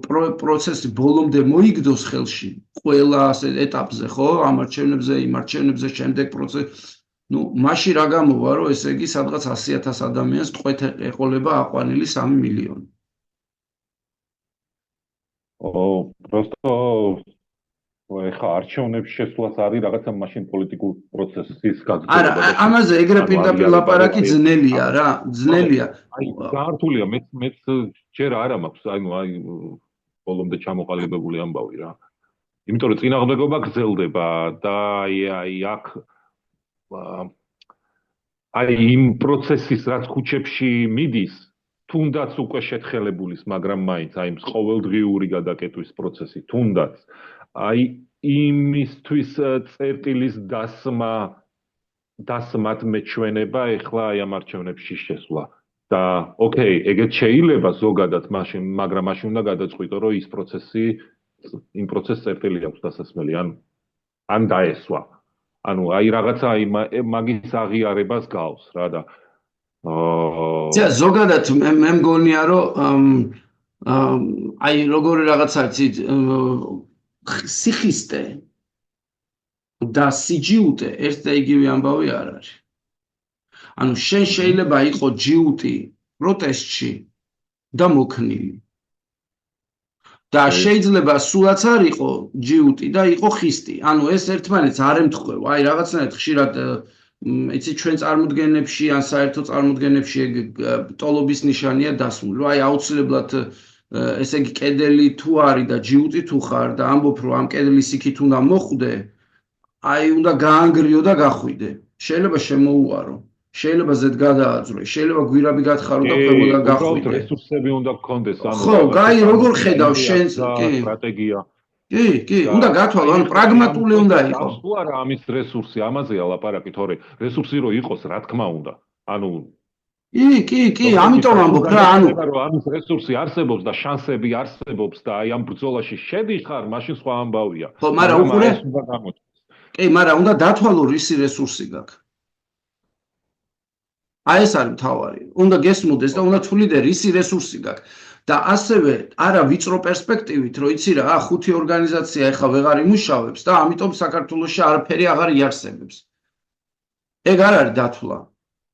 B: პროცესი ბოლომდე მოიგდოს ხელში, ყველა ასე ეტაპზე, ხო, ამ არჩევნებზე, იმ არჩევნებზე, შემდეგ პროცესი ну, მაშინ რა გამოვა, რომ ესე იგი სადღაც 100,000 ადამიანს ტყვეთ ეყოლება აყვანილი 3 მილიონი.
A: просто ეხა არჩევნებში შესვლაც არის რაღაცა მაშინ პოლიტიკურ პროცესის გაგრძელება.
B: არა, ამაზე ეგრე პირდაპირ ლაპარაკი ძნელია რა, ძნელია.
A: აი, გაართულია, მეც ჯერ არა მაქვს, აი ბოლომდე ჩამოყალიბებული ამბავი რა. იმიტომ რომ წინააღმდეგობა გრძელდება და აი აქ აი იმ პროცესის რაც ქუჩებში მიდის, თუნდაც უკვე შეთხელებულის, მაგრამ მაინც აი ყოველდღიური გადაკეტვის პროცესი, თუნდაც აი იმისთვის წერტილის დასმად მეჩვენება ეხლა აი ამ არჩევნებში შესვლა. და ოკეი, ეგეც შეიძლება ზოგადად მაშინ, მაგრამ მაშინ უნდა გადაწყვიტო, რომ ის პროცესი იმ პროცესს წერტილი აქვს დასასმელი, ან დაესვა. ანუ აი რაღაცა მაგის აღიარებას გავს რა და
B: ზოგადად მე მგონია რომ აი როგორი რაღაცა სიხისტე და სიჯიუტე ერთ და იგივე ამბავი არ არის. ანუ შენ შეიძლება იყო ჯიუტი პროტესტში და მოქნილი. და შეიძლება სულაც არ იყო ჯიუტი და იყო ხისტი. ანუ ეს ერთმანეთს არ ემთხვევა. აი რაღაცნაირად ხშირად იცი ჩვენ წარმოდგენებში ან საერთო წარმოდგენებში ტოლობის ნიშანია დასმული. რომ აი აუცილებლად ესე იგი კედელი თუ არის და ჯიუტი თუ ხარ და ამბობ რომ ამ კედლის იქით უნდა მოხვდე, აი უნდა გაანგრიო და გახვიდე. შეიძლება შემოუარო. შეიძლება ზედ გადააძვრე, შეიძლება გვირაბი გათხარო და ქვემოდან გახვიდე.
A: რესურსები უნდა გქონდეს, ანუ
B: ხო, გაი როგორ ხედავ შენ
A: სტრატეგია.
B: კი, უნდა გათვალო, ანუ პრაგმატული უნდა იყოს.
A: თუ არა ამის რესურსი, ამაზეა ლაპარაკი, თორე რესურსი რო იყოს, რა თქმა უნდა. ანუ
B: კი, ამიტომ ამბობ რა, ანუ
A: ამის რესურსი არსებობს და შანსები არსებობს და აი ამ ბრძოლაში შედიხარ, მაშინ სხვა ამბავია.
B: ხო, მაგრამ უყურე. კი, მაგრამ უნდა დათვალო რისი რესურსი გაქვს. აი ეს არის მთავარი. უნდა გესმოდეს და უნდა თვლიდე რისი რესურსი გაქვს. და ასევე არა ვიწრო პერსპექტივით, რომ იცი რა, 5 ორგანიზაცია ეხლა ვეღარ იმუშავებს და ამიტომ საქართველოში არაფერი აღარ იარსებებს. ეგ არ არის დათვლა.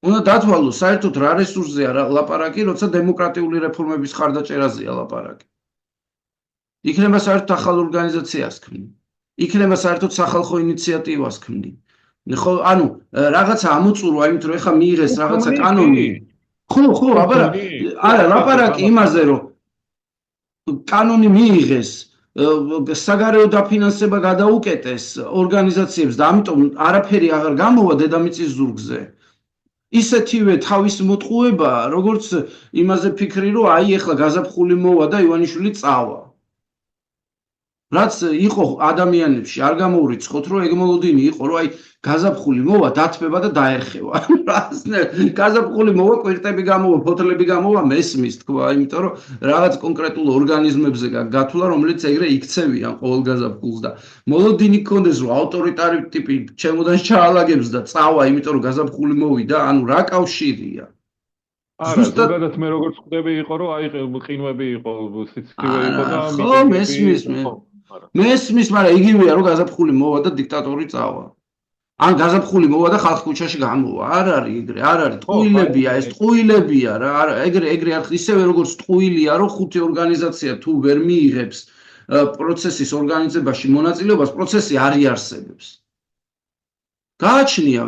B: უნდა დათვალო საერთოდ რა რესურსზეა ლაპარაკი, როცა დემოკრატიული რეფორმების ხარდაჭერაზეა ლაპარაკი. იქნება საერთოდ ახალ ორგანიზაციას ქმნი. იქნება საერთოდ სახალხო ინიციატივას ქმნი. ხო, ანუ რაღაცა ამოწურო, იმიტომ რომ ეხლა მიიღეს რაღაცა კანონი. ხო, არა, ლაპარაკი იმაზე, რომ კანონი მიიღეს, საგარეო დაფინანსება გადაუკეტეს ორგანიზაციებს და ამიტომ არაფერი აღარ გამოვა დედამიწის ზურგზე. ისეთივე თავის მოტყუება, როგორც იმაზე ფიქრი, რომ აი ეხლა გაზაფხული მოვა და ივანიშვილი წავა. რაც იყო ადამიანებში არ გამოურიცხოთ, რომ ეგ მოლოდინი იყო, რომ აი გაზაფხული მოვა, დათმება და დაერხევა. გაზაფხული მოვა, კვირტები გამოვა, ფოთლები გამოვა, მესმის თქვა, იმიტომ რომ რაღაც კონკრეტულ ორგანიზმებზე გათვლა, რომელიც ეგრე იქცევიან ყოველ გაზაფხულს და მოლოდინი გქონდეს, რომ ავტორიტარი ტიპი ჩემოდან ჩაალაგებს და წავა, იმიტომ რომ გაზაფხული მოვიდა, ანუ რა კავშირია?
A: არა, ზოგადად მე როგორც ხვდები იყო, რომ აი ყინვები იყო, სიცივე იყო და
B: ხო, მესმის, მაგრამ იგივეა, რომ გაზაფხული მოვა და დიქტატორი წავა. ან გაზაფხული მოვა და ხალხი ქუჩაში გამოვა. არ არის ეგრე, არ არის. ტყუილებია ეს, ტყუილებია რა. ეგრე არ ისევე როგორც ტყუილია, რომ 5 ორგანიზაცია თუ ვერ მიიღებს პროცესის ორგანიზებაში მონაწილეობას, პროცესი არ იარსებებს. გააჩნია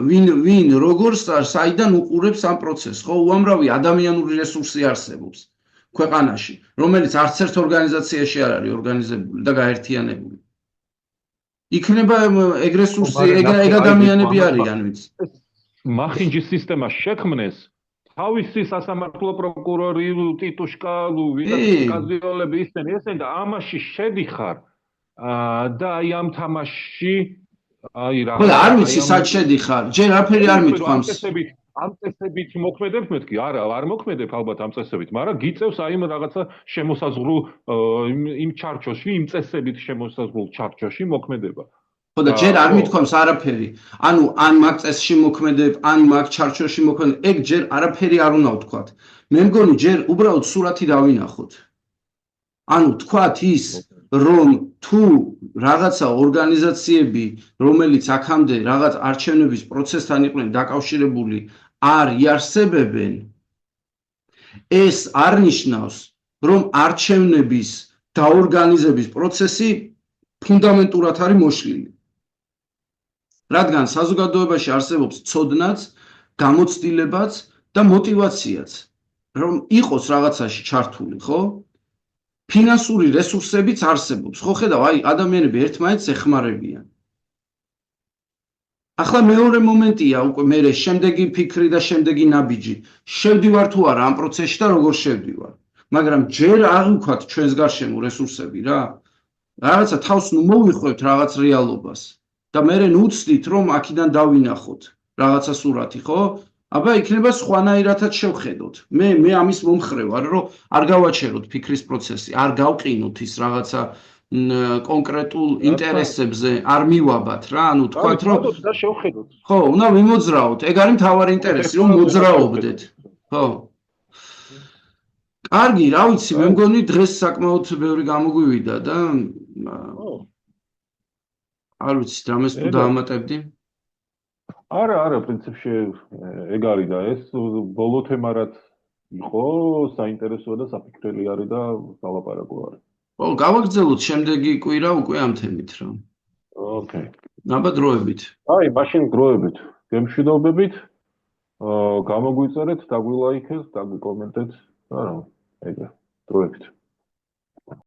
B: ვინ როგორც საიდან უყურებს ამ პროცესს, ხო, უამრავი ადამიანური რესურსი არსებობს ქვეყანაში, რომელიც არც ერთ ორგანიზაციაში არ არის ორგანიზებული და გაერთიანებული. იქნება ეგ რესურსი, ეგ ადამიანები არიან, ვიცი.
A: მახინჯის სისტემა შექმნეს თავისი სასამართლო პროკურორი, ტიტუშკა, კაზიოლები ისინი და ამაში შედიხარ და აი ამ თამაშში აი რა.
B: ხო, არ ვიცი სად შედიხარ, ჯერ არაფერი არ მithქვამს.
A: ამ წესებით მოქმედებ მეთქი? არა, არ მოქმედებ ალბათ ამ წესებით, მაგრამ გიწევს აი რაღაცა შემოსაზღვრულ იმ ჩარჩოში, იმ წესებით შემოსაზღვრულ ჩარჩოში მოქმედება.
B: ხო და ჯერ არ მithქვამს არაფერი. ანუ ან მაგ წესში მოქმედებ, ან მაგ ჩარჩოში მოქმედებ, ეგ ჯერ არაფერი არ უნდა ვთქვათ. მე მგონი ჯერ უბრალოდ სურათი დავინახოთ. ანუ თქვათ ის რომ თუ რაღაცა ორგანიზაციები, რომელიც აქამდე რაღაც არჩევნების პროცესთან იყვნენ დაკავშირებული, არ იარსებებენ, ეს არ ნიშნავს, რომ არჩევნების დაორგანიზების პროცესი ფუნდამენტურად არის მოშლილი. რადგან საზოგადოებაში არსებობს ცოდნაც, გამოცდილებაც და мотиваციაც, რომ იყოს რაღაცაში ჩართული, ხო? ფინანსური რესურსებიც არსებობს. ხო ხედავ, აი ადამიანები ერთმანეთს ეხმარებიან. ახლა მეორე მომენტია უკვე მე შემდეგი ფიქრი და შემდეგი ნაბიჯი. შევდივარ თუ არა ამ პროცესში და როგორ შევდივარ. მაგრამ ჯერ არ ვქოთ ჩვენს გარშემო რესურსები რა. რაღაცა თავს ნუ მოვიხვევთ რაღაც რეალობას და მე ნუ ვცდით რომ აქედან დავინახოთ რაღაცა სურათი, ხო? აბა იქნება სხვანაირადაც შევხედოთ. მე ამის მომხრე ვარ, რომ არ გავაჩეროთ ფიქრის პროცესი, არ გავყინოთ ის რაღაცა კონკრეტულ ინტერესებზე, არ მივაბათ რა, ანუ თქვათ რომ
A: და შევხედოთ.
B: ხო, უნდა ვიმოძრაოთ. ეგ არის მთავარი ინტერესი, რომ მოძრაობდეთ. ხო. კარგი, რა ვიცი, მე მგონი დღეს საკმაოდ ბევრი გამოგვივიდა და არ ვიცი, რამეს თუ დაამატებდი?
A: არა, პრინციპში ეგ არის და ეს ბოლო თემა რაც იყო, საინტერესოა და საფიქრელი არის და სალაპარაკო არის.
B: ხო, გავაგრძელოთ შემდეგი კვირა უკვე ამ თემით რა.
A: ოკეი.
B: აბა დროებით.
A: აი, მაშინ დროებით. გემშვიდობებით. გამოგვიწერეთ, დაგვილაიქეთ, დაგვიკომენტეთ. რა, ეგრე. დროებით.